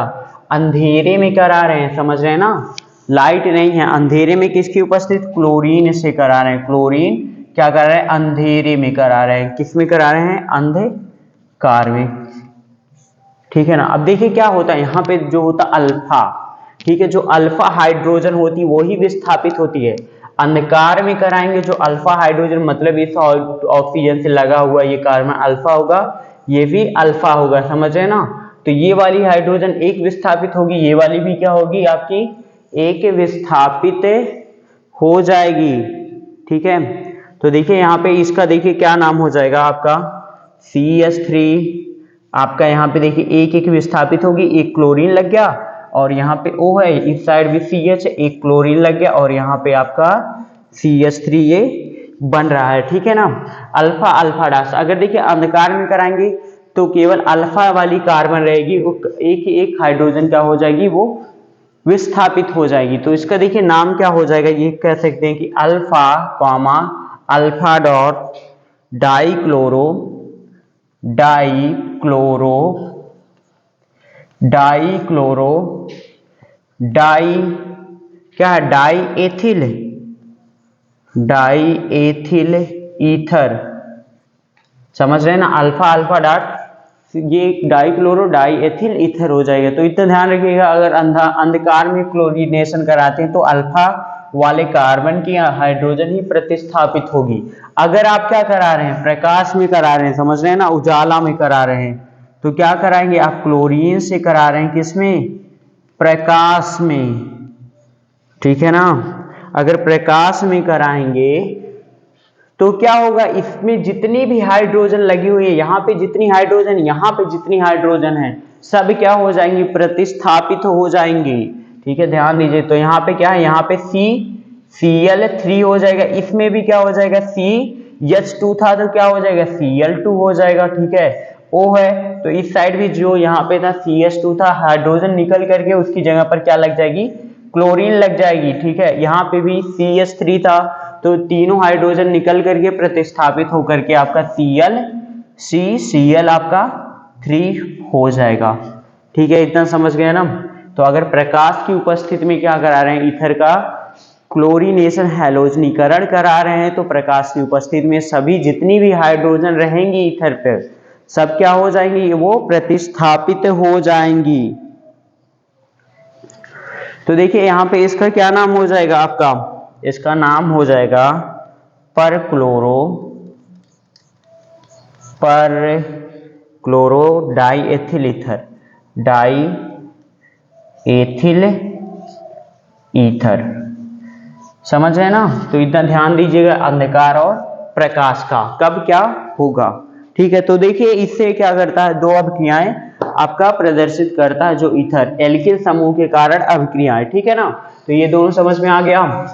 अंधेरे में करा रहे हैं, समझ रहे हैं ना, लाइट नहीं है, अंधेरे में किसकी उपस्थित, क्लोरीन से करा रहे हैं। क्लोरीन क्या कर रहे हैं, अंधेरे में करा रहे हैं। किस में करा रहे हैं, अंधकार में, ठीक है ना। अब देखिए क्या होता है, यहाँ पे जो होता अल्फा, ठीक है, जो अल्फा हाइड्रोजन होती है वही विस्थापित होती है। अंधकार में कराएंगे जो अल्फा हाइड्रोजन, मतलब इस ऑक्सीजन से लगा हुआ ये कार्बन अल्फा होगा, ये भी अल्फा होगा, समझ रहे ना। तो ये वाली हाइड्रोजन एक विस्थापित होगी, ये वाली भी क्या होगी आपकी एक विस्थापित हो जाएगी, ठीक है। तो देखिए यहाँ पे इसका देखिए क्या नाम हो जाएगा आपका CH3, आपका यहाँ पे देखिए एक एक विस्थापित होगी, एक क्लोरीन लग गया, और यहाँ पे O है, इस साइड भी CH, एक क्लोरीन लग गया, और यहाँ पे आपका CH3 ये बन रहा है, ठीक है ना। अल्फा अल्फा डैश, अगर देखिए अंधकार में कराएंगे तो केवल अल्फा वाली कार्बन रहेगी, एक एक हाइड्रोजन क्या हो जाएगी, वो विस्थापित हो जाएगी। तो इसका देखिए नाम क्या हो जाएगा, ये कह सकते हैं कि alpha comma alpha dot dichloro di क्या है, डाई ईथर, समझ रहे हैं ना, अल्फा अल्फा डॉट ये डाइक्लोरो डाई एथिल ईथर हो जाएगा। तो इतना ध्यान रखिएगा, अगर अंधकार में क्लोरीनेशन कराते हैं तो अल्फा वाले कार्बन की हाइड्रोजन ही प्रतिस्थापित होगी। अगर आप क्या करा रहे हैं, प्रकाश में करा रहे हैं, समझ रहे हैं ना, उजाला में करा रहे हैं, तो क्या कराएंगे आप, क्लोरीन से करा रहे हैं, किसमें, प्रकाश में, ठीक है ना। अगर प्रकाश में कराएंगे तो क्या होगा, इसमें जितनी भी हाइड्रोजन लगी हुई है, यहाँ पे जितनी हाइड्रोजन, यहाँ पे जितनी हाइड्रोजन है, सब क्या हो जाएंगी, प्रतिस्थापित हो जाएंगी, ठीक है, ध्यान दीजिए। तो यहाँ पे क्या है, यहाँ पे Cl3 हो जाएगा, इसमें भी क्या हो जाएगा, CH2 था तो क्या हो जाएगा, Cl2 हो जाएगा, ठीक है। O है तो इस साइड भी जो यहाँ पे था CH2 था, हाइड्रोजन निकल करके उसकी जगह पर क्या लग जाएगी, क्लोरीन लग जाएगी, ठीक है। यहाँ पे भी CH3 था तो तीनों हाइड्रोजन निकल करके प्रतिस्थापित होकर के आपका Cl आपका 3 हो जाएगा, ठीक है, इतना समझ गए ना। तो अगर प्रकाश की उपस्थिति में क्या करा रहे हैं, ईथर का क्लोरीनेशन हैलोजनीकरण करा रहे हैं, तो प्रकाश की उपस्थिति में सभी जितनी भी हाइड्रोजन रहेंगी ईथर पे सब क्या हो जाएंगी, वो प्रतिस्थापित हो जाएंगी। तो देखिए यहाँ पे इसका क्या नाम हो जाएगा आपका, इसका नाम हो जाएगा परक्लोरो डाई एथिल ईथर, समझ रहे हैं ना। तो इतना ध्यान दीजिएगा अंधकार और प्रकाश का कब क्या होगा, ठीक है। तो देखिए इससे क्या करता है, दो अभिक्रियाएं आपका प्रदर्शित करता है जो ईथर, एल्किल समूह के कारण अभिक्रियाएं, ठीक है ना। तो ये दोनों समझ में आ गया।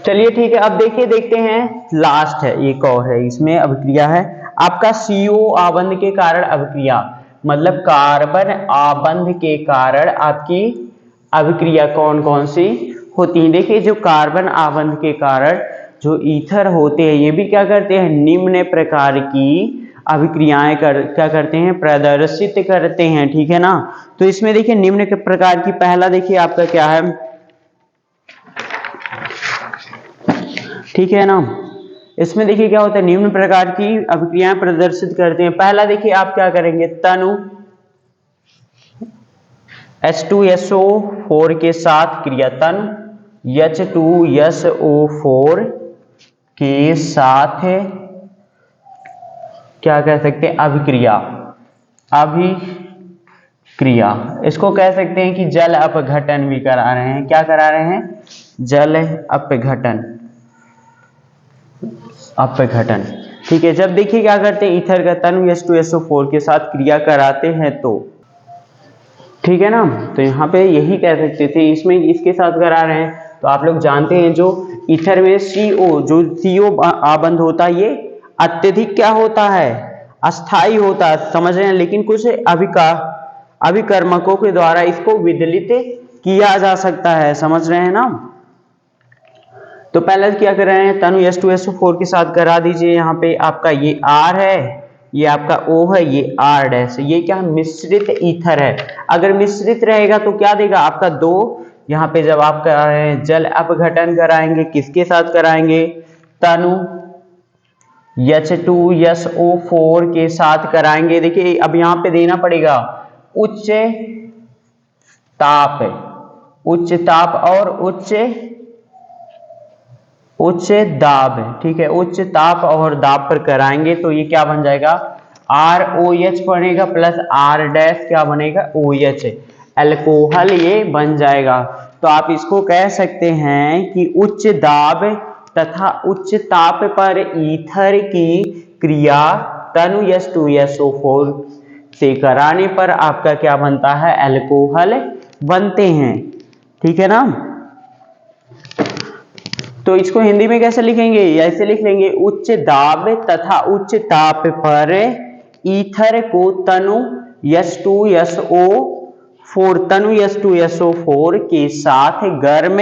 चलिए ठीक है, अब देखते हैं लास्ट है, एक और है, इसमें अभिक्रिया है आपका CO आबंध के कारण अभिक्रिया, मतलब कार्बन आबंध के कारण आपकी अभिक्रिया कौन कौन सी होती है। देखिए जो कार्बन आबंध के कारण जो ईथर होते हैं, ये भी क्या करते हैं, निम्न प्रकार की अभिक्रियाएं क्या करते हैं, प्रदर्शित करते हैं, ठीक है ना। तो इसमें देखिए निम्न के प्रकार की, पहला देखिए आपका क्या है, ठीक है ना। इसमें देखिए क्या होता है, निम्न प्रकार की अभिक्रियाएं प्रदर्शित करते हैं। पहला देखिए आप क्या करेंगे, तनु H2SO4 के साथ क्रिया, तनु H2SO4 के साथ क्या कह सकते हैं, अभिक्रिया, इसको कह सकते हैं कि जल अपघटन भी करा रहे हैं। क्या करा रहे हैं, जल अपघटन, ठीक है। जब देखिए क्या करते हैं, ईथर का तनु H2SO4 के साथ क्रिया कराते हैं तो ठीक है ना। तो यहाँ पे यही कह सकते थे, इसमें इसके साथ करा रहे हैं। तो आप लोग जानते हैं जो ईथर में CO, जो CO आबंध होता है, ये अत्यधिक क्या होता है, अस्थाई होता है, समझ रहे हैं। लेकिन कुछ अभिकर्मकों के द्वारा इसको विदलित किया जा सकता है, समझ रहे हैं ना। तो पहले क्या कर रहे हैं, तनु H2SO4 के साथ करा दीजिए। यहाँ पे आपका ये R है, ये आपका O है, ये R डैश, ये क्या मिश्रित ईथर है। अगर मिश्रित रहेगा तो क्या देगा आपका 2। यहाँ पे जब आप जल अपघटन कराएंगे, किसके साथ कराएंगे, तनु H2SO4 के साथ कराएंगे। देखिए अब यहाँ पे देना पड़ेगा उच्च ताप और उच्च दाब, ठीक है, उच्च ताप और दाब पर कराएंगे। तो ये क्या बन जाएगा, ROH बनेगा प्लस R डैश क्या बनेगा, OH, अल्कोहल ये बन जाएगा। तो आप इसको कह सकते हैं कि उच्च दाब तथा उच्च ताप पर ईथर की क्रिया तनु H2SO4 से कराने पर आपका क्या बनता है, अल्कोहल बनते हैं। ठीक है ना। तो इसको हिंदी में कैसे लिखेंगे, ऐसे लिख लेंगे, उच्च दाब तथा उच्च ताप पर ईथर को तनु H2SO4 के साथ गर्म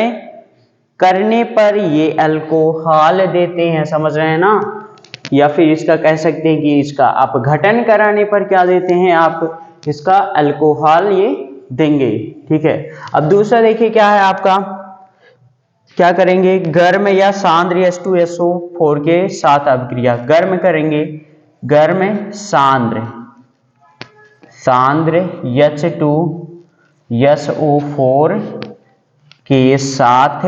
करने पर ये अल्कोहल देते हैं, समझ रहे हैं ना। या फिर इसका कह सकते हैं कि इसका अपघटन कराने पर क्या देते हैं, आप इसका अल्कोहल ये देंगे। ठीक है। अब दूसरा देखिए क्या है आपका, क्या करेंगे, गर्म या सांद्र H2SO4 के साथ अभिक्रिया, गर्म करेंगे, गर्म सांद्र H2SO4 के साथ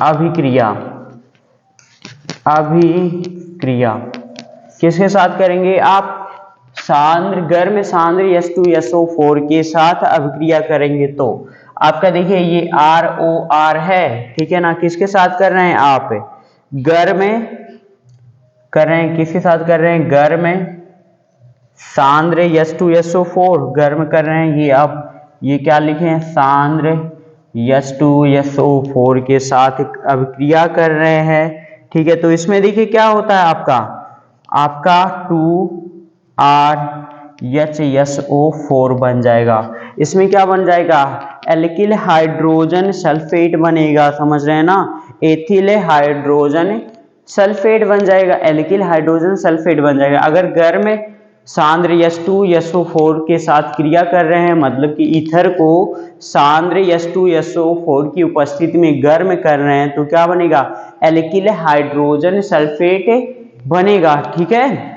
अभिक्रिया किसके साथ करेंगे आप, गर्म सांद्र H2SO4 के साथ अभिक्रिया करेंगे। तो आपका देखिए ये ROR है, ठीक है ना, किसके साथ कर रहे हैं आप, गर्म कर रहे हैं, किसके साथ कर रहे हैं, गर्म सांद्र H2SO4 गर्म कर रहे हैं। ये आप ये क्या लिखे हैं, सांद्र H2SO4 के साथ अभिक्रिया कर रहे हैं। ठीक है। तो इसमें देखिए क्या होता है आपका 2RHSO4 बन जाएगा। इसमें क्या बन जाएगा, एल्किल हाइड्रोजन सल्फेट बनेगा, समझ रहे हैं ना, एथिल हाइड्रोजन सल्फेट बन जाएगा, एल्किल हाइड्रोजन सल्फेट बन जाएगा। अगर गर्म सांद्र H2SO4 के साथ क्रिया कर रहे हैं, मतलब कि ईथर को सांद्र H2SO4 की उपस्थिति में गर्म कर रहे हैं, तो क्या बनेगा, एल्किल हाइड्रोजन सल्फेट बनेगा। ठीक है।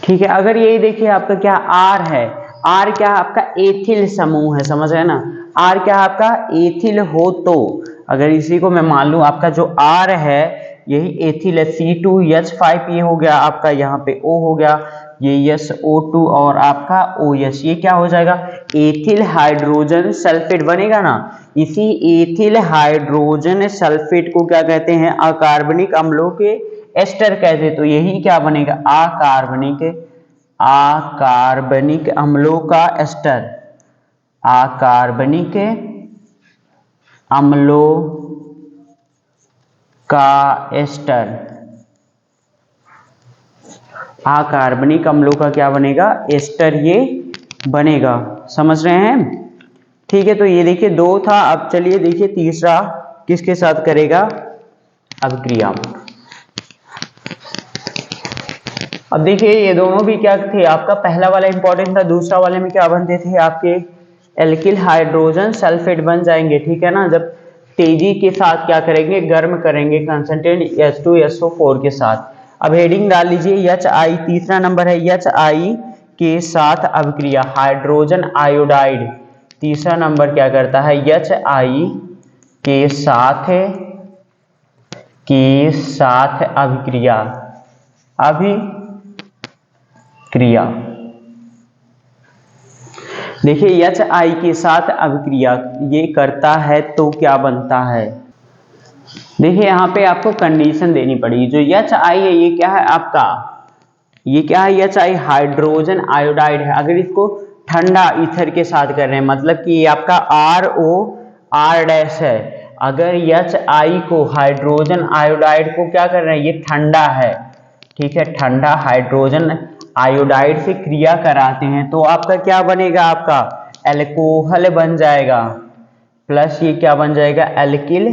ठीक है। अगर यही देखिए आपका क्या R है, R क्या आपका एथिल समूह है, समझ रहे हैं ना, R क्या आपका एथिल हो। तो अगर इसी को मैं मान लूं आपका जो R है यही एथिल है, C2H5 ये हो गया आपका, यहाँ पे O हो गया, ये SO2 और आपका OH, ये क्या हो जाएगा, एथिल हाइड्रोजन सल्फेट बनेगा ना। इसी एथिल हाइड्रोजन सल्फेट को क्या कहते हैं, अकार्बनिक अम्लों के एस्टर कहते। तो यही क्या बनेगा, अकार्बनिक अम्लों का एस्टर, अकार्बनिक अम्लों का एस्टर, अकार्बनिक अम्लों का क्या बनेगा, एस्टर ये बनेगा, समझ रहे हैं। ठीक है। तो ये देखिए 2 था। अब चलिए देखिए तीसरा किसके साथ करेगा अभिक्रिया। अब देखिए ये दोनों भी क्या थे, आपका पहला वाला इंपॉर्टेंट था, दूसरा वाले में क्या बनते थे आपके, एल्किल हाइड्रोजन सल्फेट बन जाएंगे। ठीक है ना। जब तेजी के साथ क्या करेंगे, गर्म करेंगे कंसंट्रेट H2SO4 के साथ। अब हेडिंग डाल लीजिए HI, तीसरा नंबर है HI के साथ अभिक्रिया, हाइड्रोजन आयोडाइड तीसरा नंबर क्या करता है, HI के साथ अभिक्रिया देखिए HI के साथ अभिक्रिया ये करता है तो क्या बनता है। देखिए यहाँ पे आपको कंडीशन देनी पड़ेगी। जो HI है ये क्या है आपका ये क्या है, HI हाइड्रोजन आयोडाइड है। अगर इसको ठंडा ईथर के साथ कर रहे हैं, मतलब कि ये आपका ROR- है। अगर HI को हाइड्रोजन आयोडाइड को क्या कर रहे हैं, ये ठंडा है, ठीक है, ठंडा हाइड्रोजन आयोडाइड से क्रिया कराते हैं तो आपका क्या बनेगा, आपका एल्कोहल बन जाएगा, प्लस ये क्या बन जाएगा, एल्किल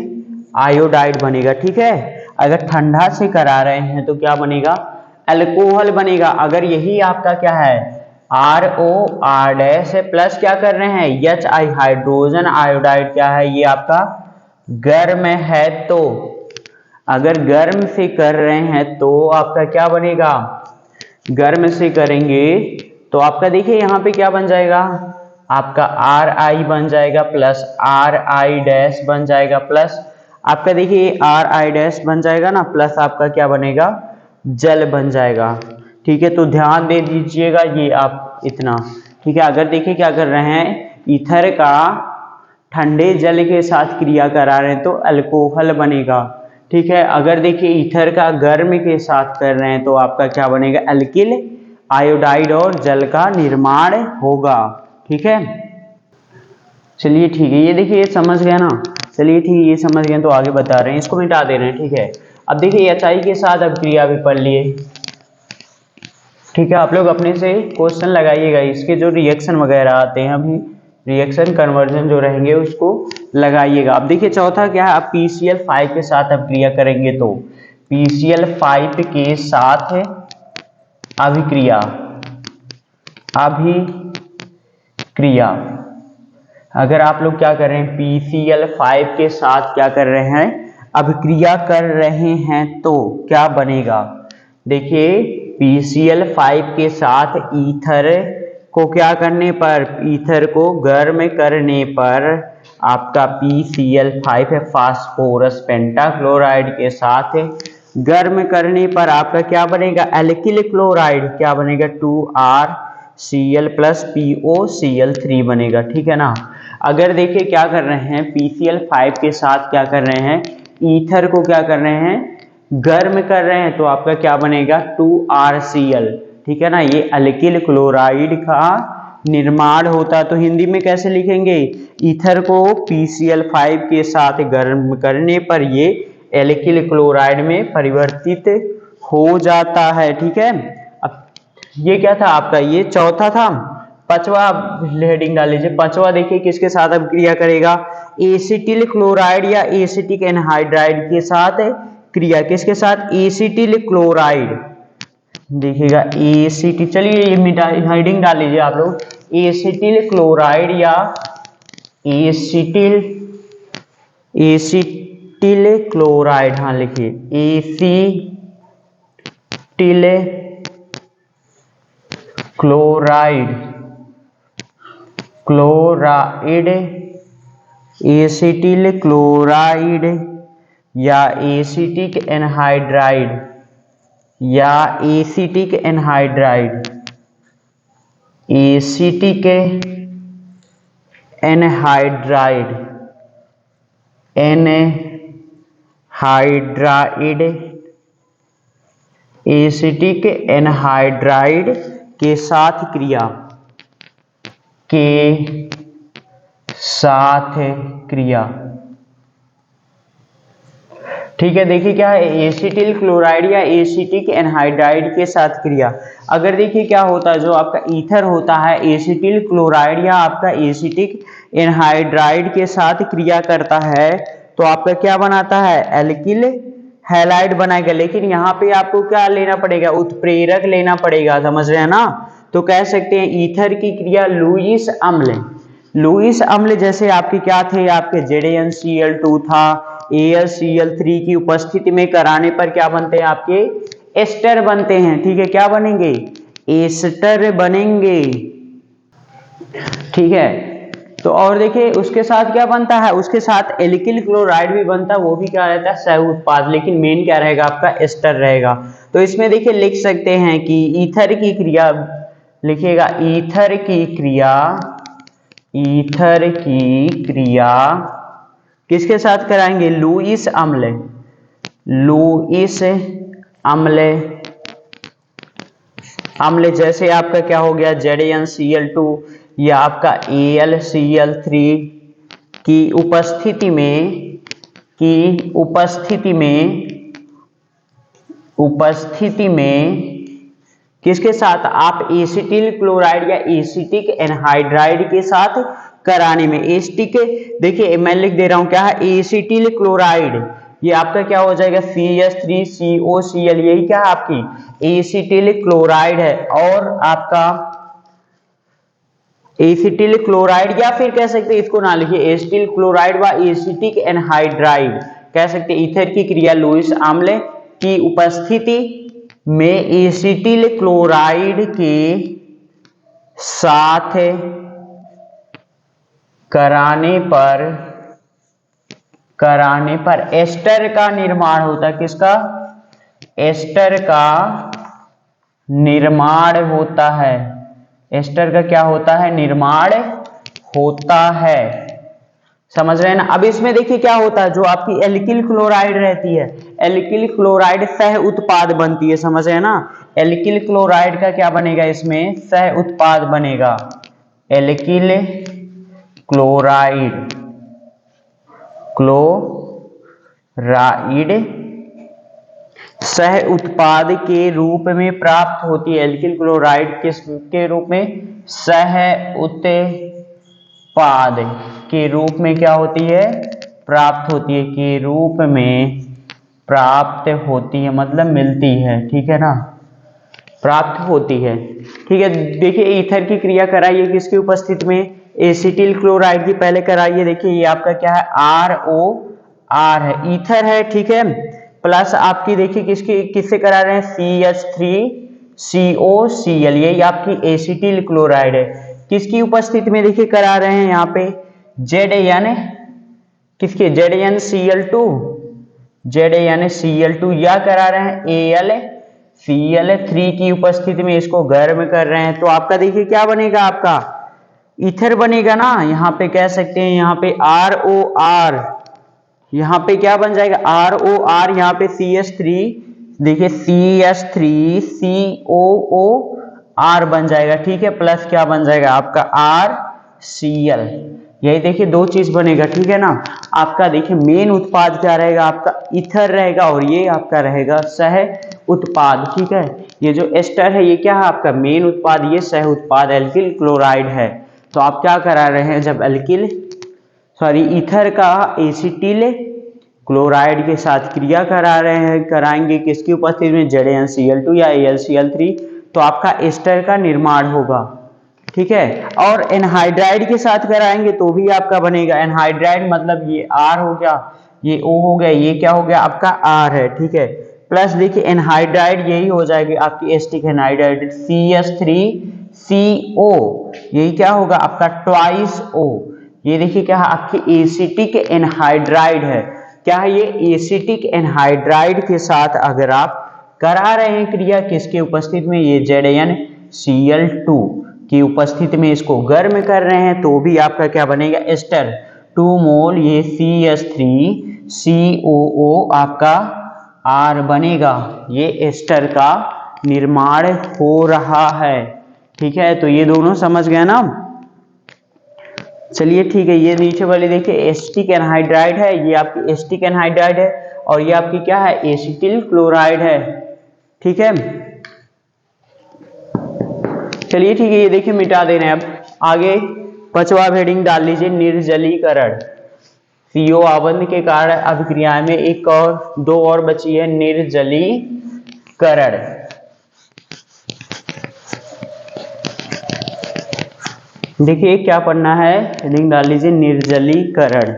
आयोडाइड बनेगा, ठीक है। अगर ठंडा से करा रहे हैं तो क्या बनेगा, एल्कोहल बनेगा। अगर यही आपका क्या है, ROR- है, प्लस क्या कर रहे हैं, HI हाइड्रोजन आयोडाइड क्या है, ये आपका गर्म है, तो अगर गर्म से कर रहे हैं तो आपका क्या बनेगा, गर्म से करेंगे तो आपका देखिए यहाँ पे क्या बन जाएगा, आपका RI बन जाएगा, प्लस RI- बन जाएगा, प्लस आपका देखिए RI- बन जाएगा ना, प्लस आपका क्या बनेगा, जल बन जाएगा, ठीक है। तो ध्यान दे दीजिएगा ये आप इतना, ठीक है। अगर देखिए क्या कर रहे हैं, ईथर का ठंडे जल के साथ क्रिया करा रहे हैं तो अल्कोहल बनेगा, ठीक है। अगर देखिए ईथर का गर्म के साथ कर रहे हैं तो आपका क्या बनेगा, एल्किल आयोडाइड और जल का निर्माण होगा, ठीक है। चलिए ठीक है, ये देखिए ये समझ गया ना, चलिए ठीक है, ये समझ गए तो आगे बता रहे हैं, इसको मिटा दे रहे हैं, ठीक है। अब देखिए HI के साथ अब क्रिया भी पढ़ लिए, ठीक है। आप लोग अपने से क्वेश्चन लगाइएगा, इसके जो रिएक्शन वगैरह आते हैं, अभी रिएक्शन कन्वर्जन जो रहेंगे उसको लगाइएगा। अब देखिए चौथा क्या है, आप PCl5 के साथ अब क्रिया करेंगे तो PCl5 के साथ अभिक्रिया, अभिक्रिया अगर आप लोग क्या कर रहे हैं, PCl5 के साथ क्या कर रहे हैं, अभिक्रिया कर रहे हैं तो क्या बनेगा, देखिए PCl5 के साथ ईथर को क्या करने पर, ईथर को गर्म करने पर आपका PCl5 है, फास्फोरस पेंटाक्लोराइड के साथ गर्म करने पर आपका क्या बनेगा, एल्किल क्लोराइड क्या बनेगा, 2RCl प्लस POCl3 बनेगा, ठीक है ना। अगर देखिए क्या कर रहे हैं, PCl5 के साथ क्या कर रहे हैं, ईथर को क्या कर रहे हैं, गर्म कर रहे हैं तो आपका क्या बनेगा, 2RCl, ठीक है ना। ये एल्किल क्लोराइड का निर्माण होता है, तो हिंदी में कैसे लिखेंगे, ईथर को PCl5 के साथ गर्म करने पर ये एल्किल क्लोराइड में परिवर्तित हो जाता है, ठीक है। अब ये क्या था आपका, ये चौथा था। पांचवा हेडिंग डाल लीजिए, पांचवा देखिए किसके साथ अब क्रिया करेगा, एसिटिल क्लोराइड या एसिटिक एनहाइड्राइड के साथ क्रिया, किसके साथ, एसिटिल क्लोराइड, देखिएगा एसिटिल, चलिए ये हेडिंग डाल लीजिए आप लोग, एसिटिल क्लोराइड या एसिटिल एसिटिल क्लोराइड, हाँ लिखिए acetyl chloride, chloride, acetyl chloride या एसिटिक एनहाइड्राइड या acetic anhydride, acetic anhydride, anhydride, acetic anhydride के साथ क्रिया, के साथ क्रिया, ठीक है। देखिए क्या है, एसिटिल क्लोराइड या एसिटिक एनहाइड्राइड के साथ क्रिया। अगर देखिए क्या होता है, जो आपका ईथर होता है एसिटिल क्लोराइड या आपका एसिटिक एनहाइड्राइड के साथ क्रिया करता है तो आपका क्या बनाता है, एल्किल हैलाइड बनाएगा। लेकिन यहाँ पे आपको क्या लेना पड़ेगा, उत्प्रेरक लेना पड़ेगा, समझ रहे हैं ना। तो कह सकते हैं ईथर की क्रिया लुईस अम्ल, लुईस अम्ल जैसे आपके क्या थे, आपके ZnCl2 था, AlCl3 की उपस्थिति में कराने पर क्या बनते हैं, आपके एस्टर बनते हैं, ठीक है। क्या बनेंगे, एस्टर बनेंगे, ठीक है। तो और देखिए उसके साथ क्या बनता है, उसके साथ एल्किल क्लोराइड भी बनता है, वो भी क्या रहता है, सह उत्पाद, लेकिन मेन क्या रहेगा आपका, एस्टर रहेगा। तो इसमें देखिए लिख सकते हैं कि ईथर की क्रिया, लिखिएगा ईथर की क्रिया, ईथर की क्रिया किसके साथ कराएंगे, लुईस अम्ल, लुईस अम्ल अम्ल जैसे आपका क्या हो गया ZnCl2 या आपका AlCl3 की उपस्थिति में किसके साथ आप एसिटिल क्लोराइड या एसिटिक एनहाइड्राइड के साथ कराने में एसिटिक, देखिए मैं लिख दे रहा हूं क्या है एसिटिल क्लोराइड, ये आपका क्या हो जाएगा CH3COCl, यही क्या है आपकी एसिटिल क्लोराइड है। और आपका एसिटिल क्लोराइड या फिर कह सकते हैं इसको ना लिखिए एसिटिल क्लोराइड व एसिटिक एनहाइड्राइड कह सकते हैं ईथर की क्रिया लुईस आम्ल की उपस्थिति में एसिटिल क्लोराइड के साथ कराने पर एस्टर का निर्माण होता है। किसका? एस्टर का निर्माण होता है। एस्टर का क्या होता है? निर्माण होता है। समझ रहे हैं ना? अब इसमें देखिए क्या होता है, जो आपकी एल्किल क्लोराइड रहती है, एल्किल क्लोराइड सह उत्पाद बनती है। समझ रहे हैं ना? एल्किल क्लोराइड का क्या बनेगा? इसमें सह उत्पाद बनेगा। एल्किल क्लोराइड सह उत्पाद के रूप में प्राप्त होती है। एल्किल क्लोराइड किसके रूप में? सह उत्पाद के रूप में क्या होती है? प्राप्त होती है। के रूप में प्राप्त होती है मतलब मिलती है। ठीक है ना? प्राप्त होती है। ठीक है, देखिए ईथर की क्रिया कराइए किसकी उपस्थिति में? एसिटिल क्लोराइड की पहले कराइए। देखिए ये आपका क्या है? ROR है, ईथर है। ठीक है, प्लस आपकी देखिए किससे करा रहे हैं? CH3COCl, यही आपकी एसिटिल क्लोराइड है। किसकी उपस्थिति में देखिए करा रहे हैं यहाँ पे? Zn, किसके? ZnCl2 या करा रहे हैं AlCl3 की उपस्थिति में इसको गर्म कर रहे हैं। तो आपका देखिए क्या बनेगा? आपका ईथर बनेगा ना। यहाँ पे कह सकते हैं यहाँ पे ROR, यहाँ पे क्या बन जाएगा? ROR, यहाँ पे CH3, देखिए CH3COOR बन जाएगा। ठीक है, प्लस क्या बन जाएगा? आपका RCl, यही देखिए दो चीज बनेगा। ठीक है ना? आपका देखिए मेन उत्पाद क्या रहेगा? आपका ईथर रहेगा और ये आपका रहेगा सह उत्पाद। ठीक है, ये जो एस्टर है ये क्या है? आपका मेन उत्पाद, ये सह उत्पाद एल्किल क्लोराइड है। तो आप क्या करा रहे हैं? जब ईथर का एसिटिल क्लोराइड के साथ क्रिया करा रहे हैं, कराएंगे किसकी उपस्थिति में? ZnCl2 या AlCl3, तो आपका एस्टर का निर्माण होगा। ठीक है, और एनहाइड्राइड के साथ कराएंगे तो भी आपका बनेगा एनहाइड्राइड, मतलब ये R हो गया, ये O हो गया, ये क्या हो गया? आपका R है। ठीक है, प्लस देखिए एनहाइड्राइड यही हो जाएगी आपकी एस्टिक एनहाइड्राइड CH3CO, यही क्या होगा? आपका ट्वाइस O। ये देखिए क्या है? आपकी एसिटिक एनहाइड्राइड है। क्या है ये? एसिटिक एनहाइड्राइड के साथ अगर आप करा रहे हैं क्रिया किसके उपस्थिति में? ये ZnCl2 की उपस्थिति में इसको गर्म कर रहे हैं तो भी आपका क्या बनेगा? एस्टर 2 मोल ये CH3COO आपका R बनेगा। ये एस्टर का निर्माण हो रहा है। ठीक है, तो ये दोनों समझ गए ना? चलिए ठीक है, ये नीचे वाली देखिए एसिटिक एनहाइड्राइड है, ये आपकी एसिटिक एनहाइड्राइड है, और ये आपकी क्या है? एसिटिल क्लोराइड है। ठीक है, चलिए ठीक है, ये देखिए मिटा दे रहे हैं। अब आगे 5वां हेडिंग डाल लीजिए, निर्जलीकरण। CO आबंध के कारण अभिक्रिया में एक और दो और बची है, निर्जलीकरण। देखिए क्या पढ़ना है? हेडिंग डाल लीजिए निर्जलीकरण।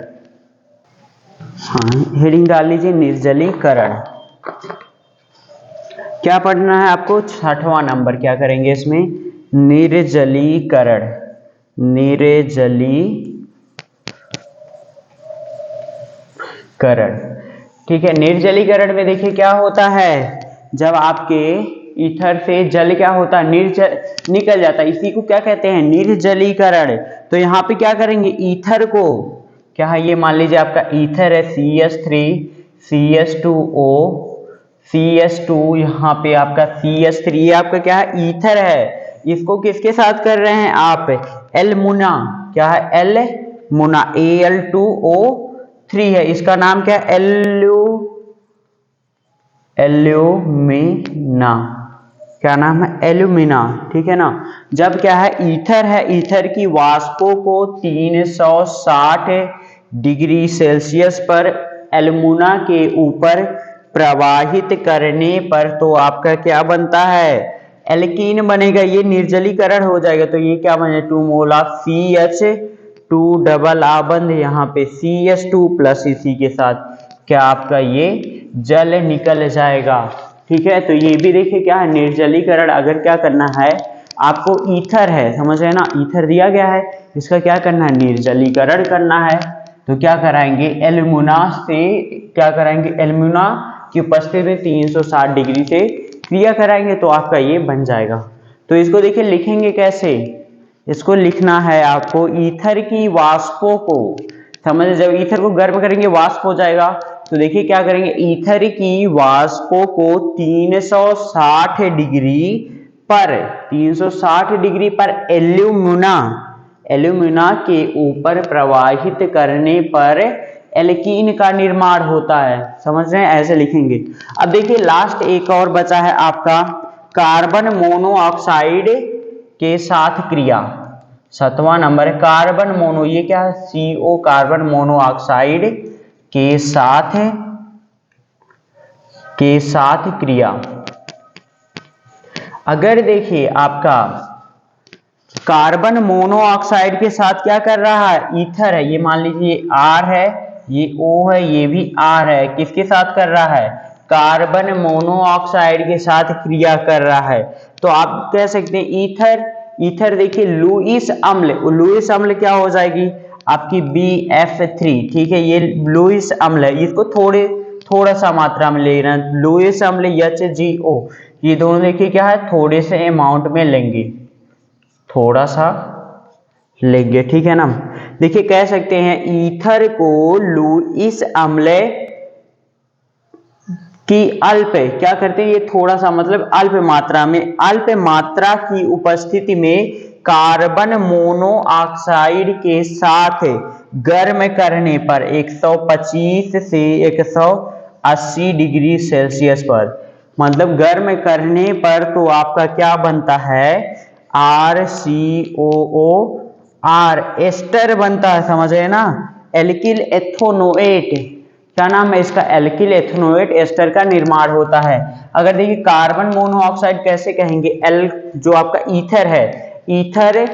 हाँ, हेडिंग डाल लीजिए निर्जलीकरण। क्या पढ़ना है आपको? 6वां नंबर। क्या करेंगे इसमें? निर्जलीकरण। ठीक है, निर्जलीकरण में देखिए क्या होता है? जब आपके ईथर से जल क्या होता है? निकल जाता है, इसी को क्या कहते हैं? निर्जलीकरण। तो यहाँ पे क्या करेंगे? ईथर को क्या है? ये मान लीजिए आपका ईथर है CH3CH2O CH2, यहाँ पे आपका CH3, ये आपका क्या है, ईथर है। इसको किसके साथ कर रहे हैं आप, एल्युमिना, क्या है, एल्युमिना, Al2O3 है, इसका नाम क्या है, एल्यूमिना, क्या नाम है, एल्यूमिना, ठीक है ना। जब क्या है, ईथर है, ईथर की वाष्पों को 360 डिग्री सेल्सियस पर एल्यूमिना के ऊपर प्रवाहित करने पर तो आपका क्या बनता है, एल्कीन बनेगा, ये निर्जलीकरण हो जाएगा। तो ये क्या बने, 2 मोल ऑफ CH2 डबल आबंध यहाँ पे CH2 प्लस इसी के साथ क्या आपका ये जल निकल जाएगा, ठीक है। तो ये भी देखिए क्या है, निर्जलीकरण। अगर क्या करना है आपको, ईथर है, समझ रहे हैं ना, ईथर दिया गया है, इसका क्या करना है, निर्जलीकरण करना है। तो क्या कराएंगे, एल्युमिना से क्या कराएंगे, एल्युमिना की उपस्थिति में 360 डिग्री से क्रिया कराएंगे तो आपका ये बन जाएगा। तो इसको देखिए लिखेंगे कैसे, इसको लिखना है आपको, ईथर की वाष्पों को, समझ, जब ईथर को गर्म करेंगे वाष्प हो जाएगा। तो देखिए क्या करेंगे, ईथर की वाष्पों को 360 डिग्री पर, 360 डिग्री पर एल्यूमिना के ऊपर प्रवाहित करने पर एल्कीन का निर्माण होता है, समझ रहे हैं, ऐसे लिखेंगे। अब देखिए लास्ट एक और बचा है आपका, कार्बन मोनोऑक्साइड के साथ क्रिया, 7वां नंबर है कार्बन मोनो, ये क्या है, CO, कार्बन मोनोऑक्साइड के साथ क्रिया। अगर देखिए आपका कार्बन मोनोऑक्साइड के साथ क्या कर रहा है, ईथर है, ये मान लीजिए R है, ये O है, ये भी R है, किसके साथ कर रहा है, कार्बन मोनोऑक्साइड के साथ क्रिया कर रहा है। तो आप कह सकते हैं ईथर देखिए लुईस अम्ल क्या हो जाएगी आपकी BF3, ठीक है, ये लुईस अम्ल है, इसको थोड़ा सा मात्रा में लेना, लुईस अम्ल HGO, ये दोनों देखिए क्या है, थोड़े से अमाउंट में लेंगे, थोड़ा सा लेंगे, ठीक है ना। देखिए कह सकते हैं ईथर को लुईस अम्ल की क्या करते हैं, ये थोड़ा सा मतलब अल्प मात्रा की उपस्थिति में कार्बन मोनोऑक्साइड के साथ गर्म करने पर 125 से 180 डिग्री सेल्सियस पर, मतलब गर्म करने पर तो आपका क्या बनता है, RCOOR एस्टर बनता है, समझ रहे ना, एल्किल एथोनोएट, क्या नाम है इसका, एल्किल एथोनोएट एस्टर का निर्माण होता है। अगर देखिए कार्बन मोनोऑक्साइड कैसे कहेंगे, जो आपका ईथर है, ईथर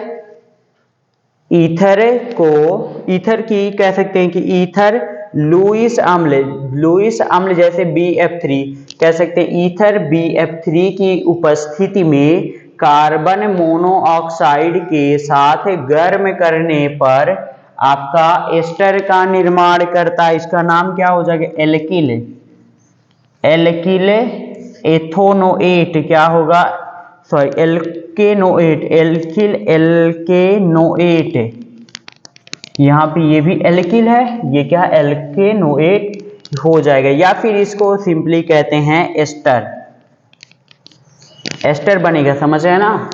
की कह सकते हैं कि ईथर लुईस अम्ल जैसे BF3, कह सकते हैं ईथर BF3 की उपस्थिति में कार्बन मोनोऑक्साइड के साथ गर्म करने पर आपका एस्टर का निर्माण करता है, इसका नाम क्या हो जाएगा, एल्किल एथोनोएट, क्या होगा, सॉरी एल्किल एल्केनोएट, यहाँ पे ये भी एल्किल है, ये क्या एल्केनोएट हो जाएगा, या फिर इसको सिंपली कहते हैं एस्टर बनेगा, समझ रहे हैं ना,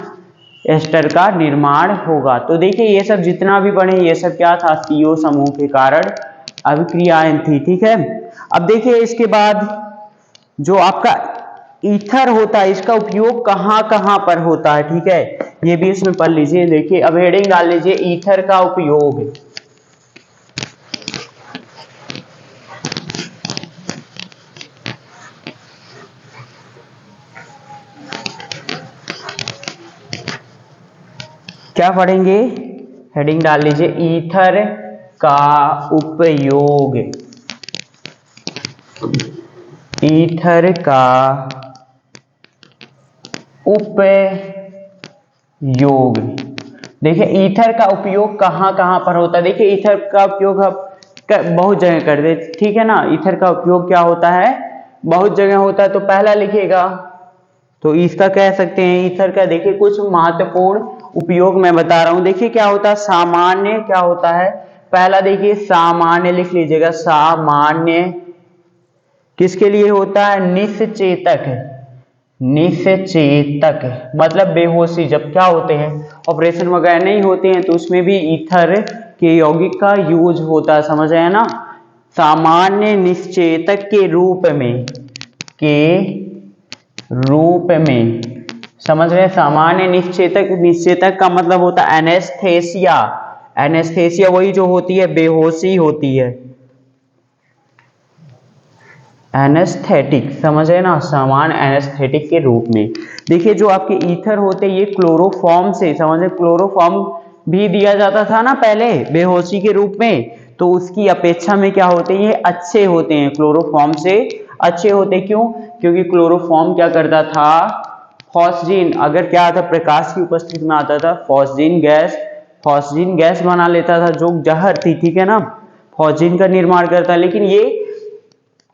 एस्टर का निर्माण होगा। तो देखिए ये सब जितना भी बने, ये सब क्या था, CO समूह के कारण अभिक्रियाएं थी, ठीक है। अब देखिए इसके बाद जो आपका ईथर होता है, इसका उपयोग कहां कहां पर होता है, ठीक है, ये भी इसमें पढ़ लीजिए। देखिए अब हेडिंग डाल लीजिए, ईथर का उपयोग, क्या पढ़ेंगे, हेडिंग डाल लीजिए, ईथर का उपयोग, ईथर का उपयोग। देखिए ईथर का उपयोग कहां कहां पर होता है, देखिए ईथर का उपयोग हम बहुत जगह करते हैं, ठीक है ना। ईथर का उपयोग क्या होता है, बहुत जगह होता है। तो पहला लिखिएगा, तो इसका कह सकते हैं ईथर का, देखिए कुछ महत्वपूर्ण उपयोग मैं बता रहा हूं। देखिए क्या होता है, सामान्य क्या होता है, पहला देखिए सामान्य लिख लीजिएगा, सामान्य किसके लिए होता है? निश्चेतक। निश्चेतक मतलब बेहोशी, जब क्या होते हैं ऑपरेशन वगैरह नहीं होते हैं तो उसमें भी ईथर के यौगिक का यूज होता है, समझ रहे हैं ना। सामान्य निश्चेतक के रूप में, समझ रहे हैं। सामान्य निश्चेतक, निश्चेतक का मतलब होता है एनेस्थेसिया। एनेस्थेसिया वही जो होती है बेहोशी होती है, एनेस्थेटिक, समझ रहे ना, सामान्य एनेस्थेटिक के रूप में। देखिए जो आपके ईथर होते हैं ये क्लोरोफॉर्म से, समझ, क्लोरोफॉर्म भी दिया जाता था ना पहले बेहोशी के रूप में, तो उसकी अपेक्षा में क्या होते हैं ये अच्छे होते हैं, क्लोरोफॉर्म से अच्छे होते। क्यों? क्योंकि क्लोरोफॉर्म क्या करता था, फॉस्जीन, अगर क्या आता प्रकाश की उपस्थिति में आता था फॉस्जीन गैस बना लेता था जो जहर थी, ठीक है ना, फॉस्जीन का निर्माण करता। लेकिन ये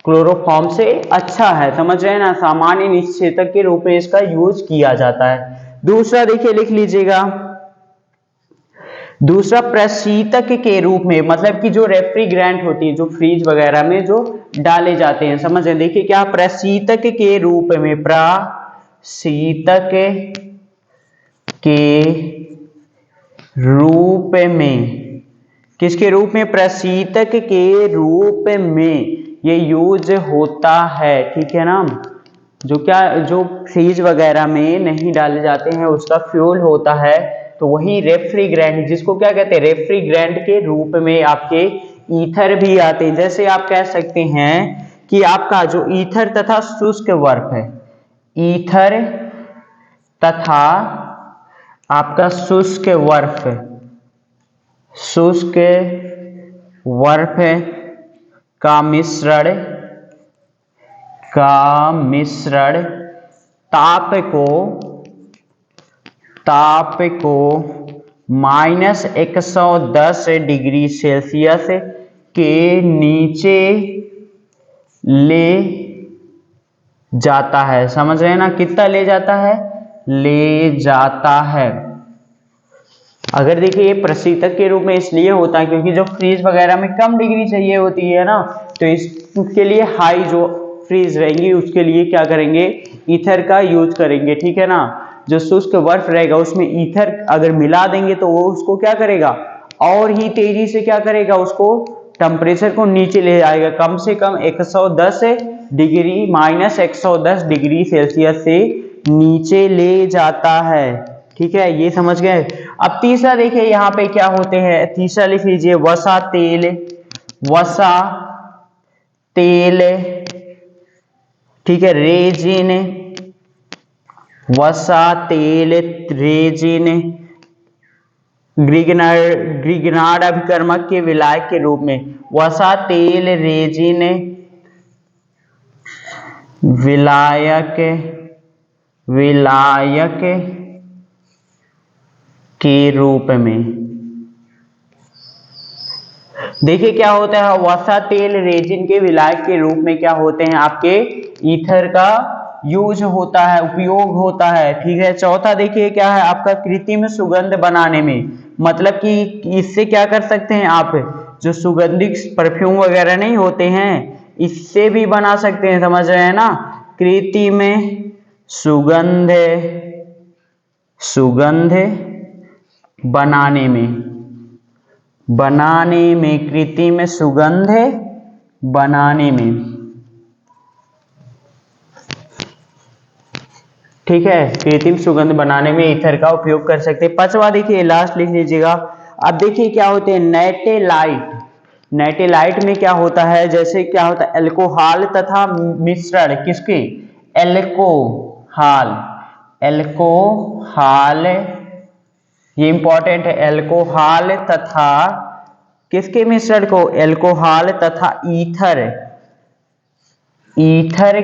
क्लोरोफॉर्म से अच्छा है, समझ रहे हैं ना। सामान्य निश्चेतक के रूप में इसका यूज किया जाता है। दूसरा देखिए लिख लीजिएगा, दूसरा प्रशीतक के रूप में, मतलब कि जो रेफ्रिजरेंट होती है, जो फ्रीज वगैरह में जो डाले जाते हैं, समझ रहे हैं। देखिए क्या, प्रशीतक के रूप में, प्रशीतक के रूप में, किसके रूप में? प्रशीतक के रूप में ये यूज होता है, ठीक है ना। जो क्या, जो फ्रीज वगैरह में नहीं डाले जाते हैं उसका फ्यूल होता है, तो वही रेफ्रिजरेंट, जिसको क्या कहते हैं, रेफ्रिजरेंट के रूप में आपके ईथर भी आते हैं। जैसे आप कह सकते हैं कि आपका जो ईथर तथा शुष्क बर्फ है, ईथर तथा आपका शुष्क बर्फ का मिश्रण ताप को -110 डिग्री सेल्सियस के नीचे ले जाता है, समझ रहे हैं ना। कितना ले जाता है? ले जाता है। अगर देखिए ये प्रशीतक के रूप में इसलिए होता है क्योंकि जो फ्रीज वगैरह में कम डिग्री चाहिए होती है ना, तो इसके लिए हाई जो फ्रीज रहेंगी उसके लिए क्या करेंगे, ईथर का यूज करेंगे, ठीक है ना। जो शुष्क बर्फ रहेगा उसमें ईथर अगर मिला देंगे तो वो उसको क्या करेगा, और ही तेजी से क्या करेगा, उसको टेम्परेचर को नीचे ले जाएगा, कम से कम 110 डिग्री -110 डिग्री सेल्सियस से नीचे ले जाता है, ठीक है, ये समझ गए। अब तीसरा देखिए यहाँ पे क्या होते हैं, तीसरा लिख लीजिए, वसा तेल, ठीक है, रेजिन, वसा तेल रेजिन ग्रिगनार्ड अभिकर्मक के विलायक के रूप में, वसा तेल रेजिन विलायक के रूप में। देखिए क्या होता है, वसा तेल रेजिन के विलायक के रूप में क्या होते हैं, आपके ईथर का यूज होता है, उपयोग होता है, ठीक है। चौथा देखिए क्या है, आपका कृत्रिम सुगंध बनाने में, मतलब कि इससे क्या कर सकते हैं आप, जो सुगंधित परफ्यूम वगैरह नहीं होते हैं इससे भी बना सकते हैं, समझ रहे हैं ना। कृत्रिम सुगंध बनाने में, कृत्रिम सुगंध बनाने में, ठीक है, कृत्रिम सुगंध बनाने में ईथर का उपयोग कर सकते हैं। पांचवा देखिए, लास्ट लिख लीजिएगा। अब देखिए क्या होते हैं, नेटेलाइट में क्या होता है, जैसे क्या होता है, एल्कोहल तथा मिश्रण, किसके, एल्कोहल, ये इंपॉर्टेंट है, एल्कोहल तथा किसके मिश्रण को, एल्कोहल तथा ईथर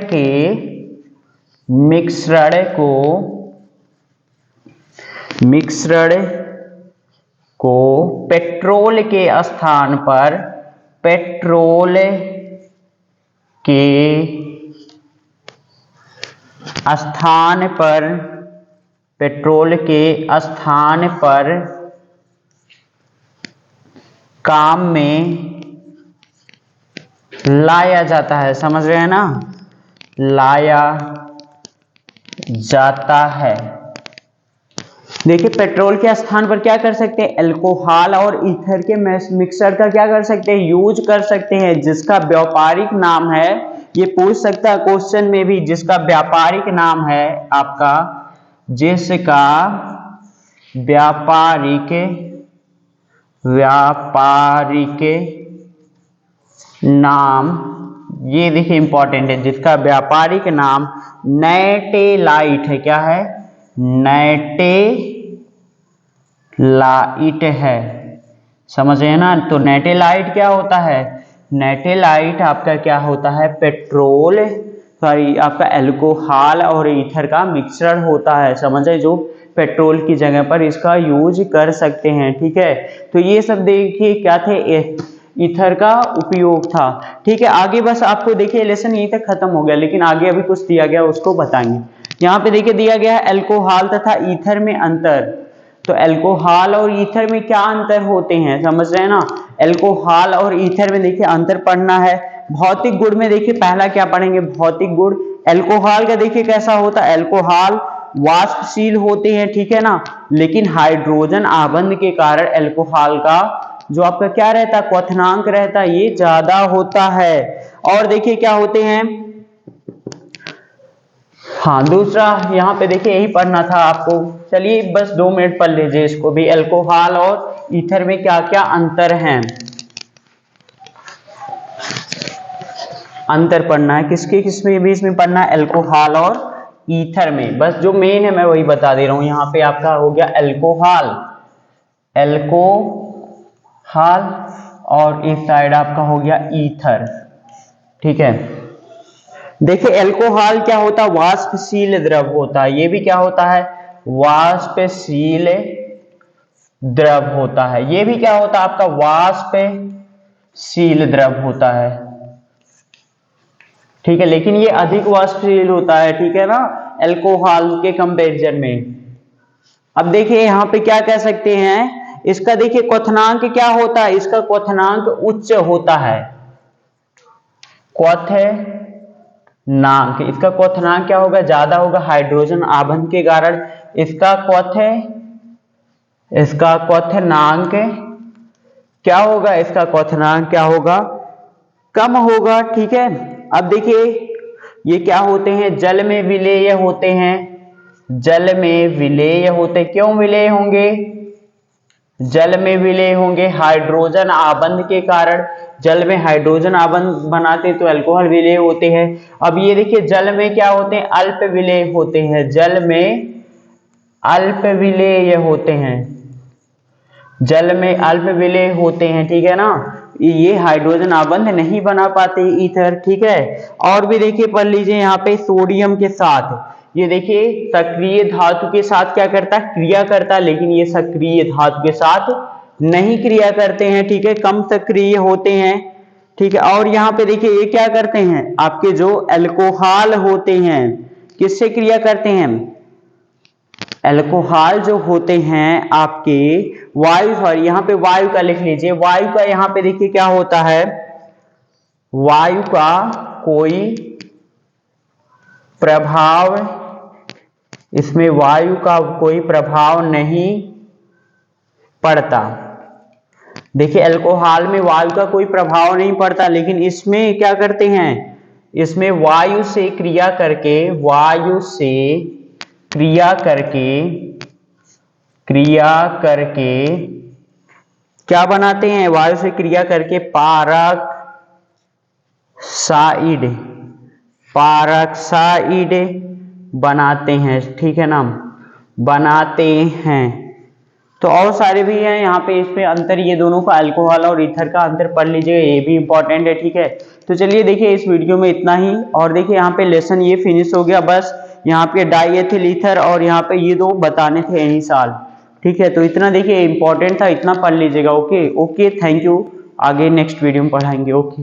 के मिश्रण को पेट्रोल के स्थान पर काम में लाया जाता है, समझ रहे हैं ना, लाया जाता है। देखिए पेट्रोल के स्थान पर क्या कर सकते हैं, अल्कोहल और ईथर के मिक्सचर का क्या कर सकते हैं, यूज कर सकते हैं, जिसका व्यापारिक नाम है, ये पूछ सकता है क्वेश्चन में भी, जिसका व्यापारिक नाम है आपका, जिसका व्यापारिक नाम, ये देखिए इंपॉर्टेंट है, जिसका व्यापारिक नाम नेटेलाइट है। क्या है, नेटेलाइट है, समझ रहे हैं ना। तो नेटेलाइट क्या होता है, नेटेलाइट आपका क्या होता है, पेट्रोल सॉरी आपका अल्कोहल और ईथर का मिक्सचर होता है, समझे, जो पेट्रोल की जगह पर इसका यूज कर सकते हैं। ठीक है, तो ये सब देखिए क्या थे, ईथर का उपयोग था। ठीक है, आगे बस आपको देखिए लेसन यहीं तक खत्म हो गया, लेकिन आगे अभी कुछ दिया गया उसको बताएंगे। यहाँ पे देखिए दिया गया है अल्कोहल तथा ईथर में अंतर। तो अल्कोहल और ईथर में क्या अंतर होते हैं, समझ रहे हैं ना। अल्कोहल और ईथर में देखिए अंतर पढ़ना है। भौतिक गुण में देखिए पहला क्या पढ़ेंगे, भौतिक गुण। अल्कोहल का देखिए कैसा होता है, अल्कोहल वाष्पशील होते हैं, ठीक है ना, लेकिन हाइड्रोजन आबंध के कारण अल्कोहल का जो आपका क्या रहता है, क्वथनांक रहता है, ये ज्यादा होता है। और देखिए क्या होते हैं, हाँ दूसरा यहाँ पे देखिए यही पढ़ना था आपको, चलिए बस 2 मिनट पढ़ लीजिए इसको भी, अल्कोहल और ईथर में क्या क्या अंतर हैं। अंतर पढ़ना है किसके किसमें भी, इसमें पढ़ना है अल्कोहल और ईथर में, बस जो मेन है मैं वही बता दे रहा हूं। यहाँ पे आपका हो गया अल्कोहल, और इस साइड आपका हो गया ईथर। ठीक है, देखिए अल्कोहल क्या होता है, वाष्पशील द्रव होता है, ये भी क्या होता है, वाष्पशील द्रव होता है, ये भी क्या होता है आपका, वाष्पशील द्रव होता है। ठीक है, लेकिन ये अधिक वाष्पशील होता है, ठीक है ना, अल्कोहल के कंपैरिजन में। अब देखिए यहाँ पे क्या कह सकते हैं, इसका देखिए क्वथनांक क्या होता है, इसका क्वथनांक उच्च होता है, क्वथनांक, इसका क्वथनांक क्या होगा, ज्यादा होगा, हाइड्रोजन आबंध के कारण इसका क्वथनांक क्या होगा, इसका क्वथनांक क्या होगा, कम होगा। ठीक है, अब देखिए ये क्या होते हैं, जल में विलेय होते हैं, जल में विलेय होते, क्यों विलेय होंगे, जल में विलेय होंगे हाइड्रोजन आबंध के कारण, जल में हाइड्रोजन आबंध बनाते तो अल्कोहल विलेय होते हैं। अब ये देखिए जल में क्या होते हैं, अल्प विलेय होते हैं, जल में अल्प विलेय होते हैं, जल में अल्प विलेय होते हैं, ठीक है ना, ये हाइड्रोजन आबंध नहीं बना पाते ईथर। ठीक है, और भी देखिए पढ़ लीजिए यहाँ पे सोडियम के साथ, ये देखिए सक्रिय धातु के साथ क्या करता है, क्रिया करता है, लेकिन ये सक्रिय धातु के साथ नहीं क्रिया करते हैं, ठीक है, कम सक्रिय होते हैं। ठीक है, और यहाँ पे देखिए ये क्या करते हैं, आपके जो अल्कोहल होते हैं किससे क्रिया करते हैं, अल्कोहल जो होते हैं आपके वायु, सॉरी यहाँ पे वायु का लिख लीजिए, वायु का यहाँ पे देखिए क्या होता है, वायु का कोई प्रभाव, इसमें वायु का कोई प्रभाव नहीं पड़ता। देखिए अल्कोहल में वायु का कोई प्रभाव नहीं पड़ता, लेकिन इसमें क्या करते हैं, इसमें वायु से क्रिया करके, वायु से क्रिया करके क्या बनाते हैं, वायु से क्रिया करके पारॉक्साइड बनाते हैं, ठीक है ना, बनाते हैं। तो और सारे भी हैं यहाँ पे, इसमें अंतर ये दोनों का, अल्कोहल और ईथर का अंतर पढ़ लीजिएगा, ये भी इंपॉर्टेंट है। ठीक है, तो चलिए देखिए इस वीडियो में इतना ही, और देखिए यहाँ पे लेसन ये फिनिश हो गया, बस यहाँ पे डाईएथिल ईथर और यहाँ पे ये 2 बताने थे यही साल। ठीक है, तो इतना देखिए इंपॉर्टेंट था, इतना पढ़ लीजिएगा। ओके, थैंक यू, आगे नेक्स्ट वीडियो में पढ़ाएंगे। ओके।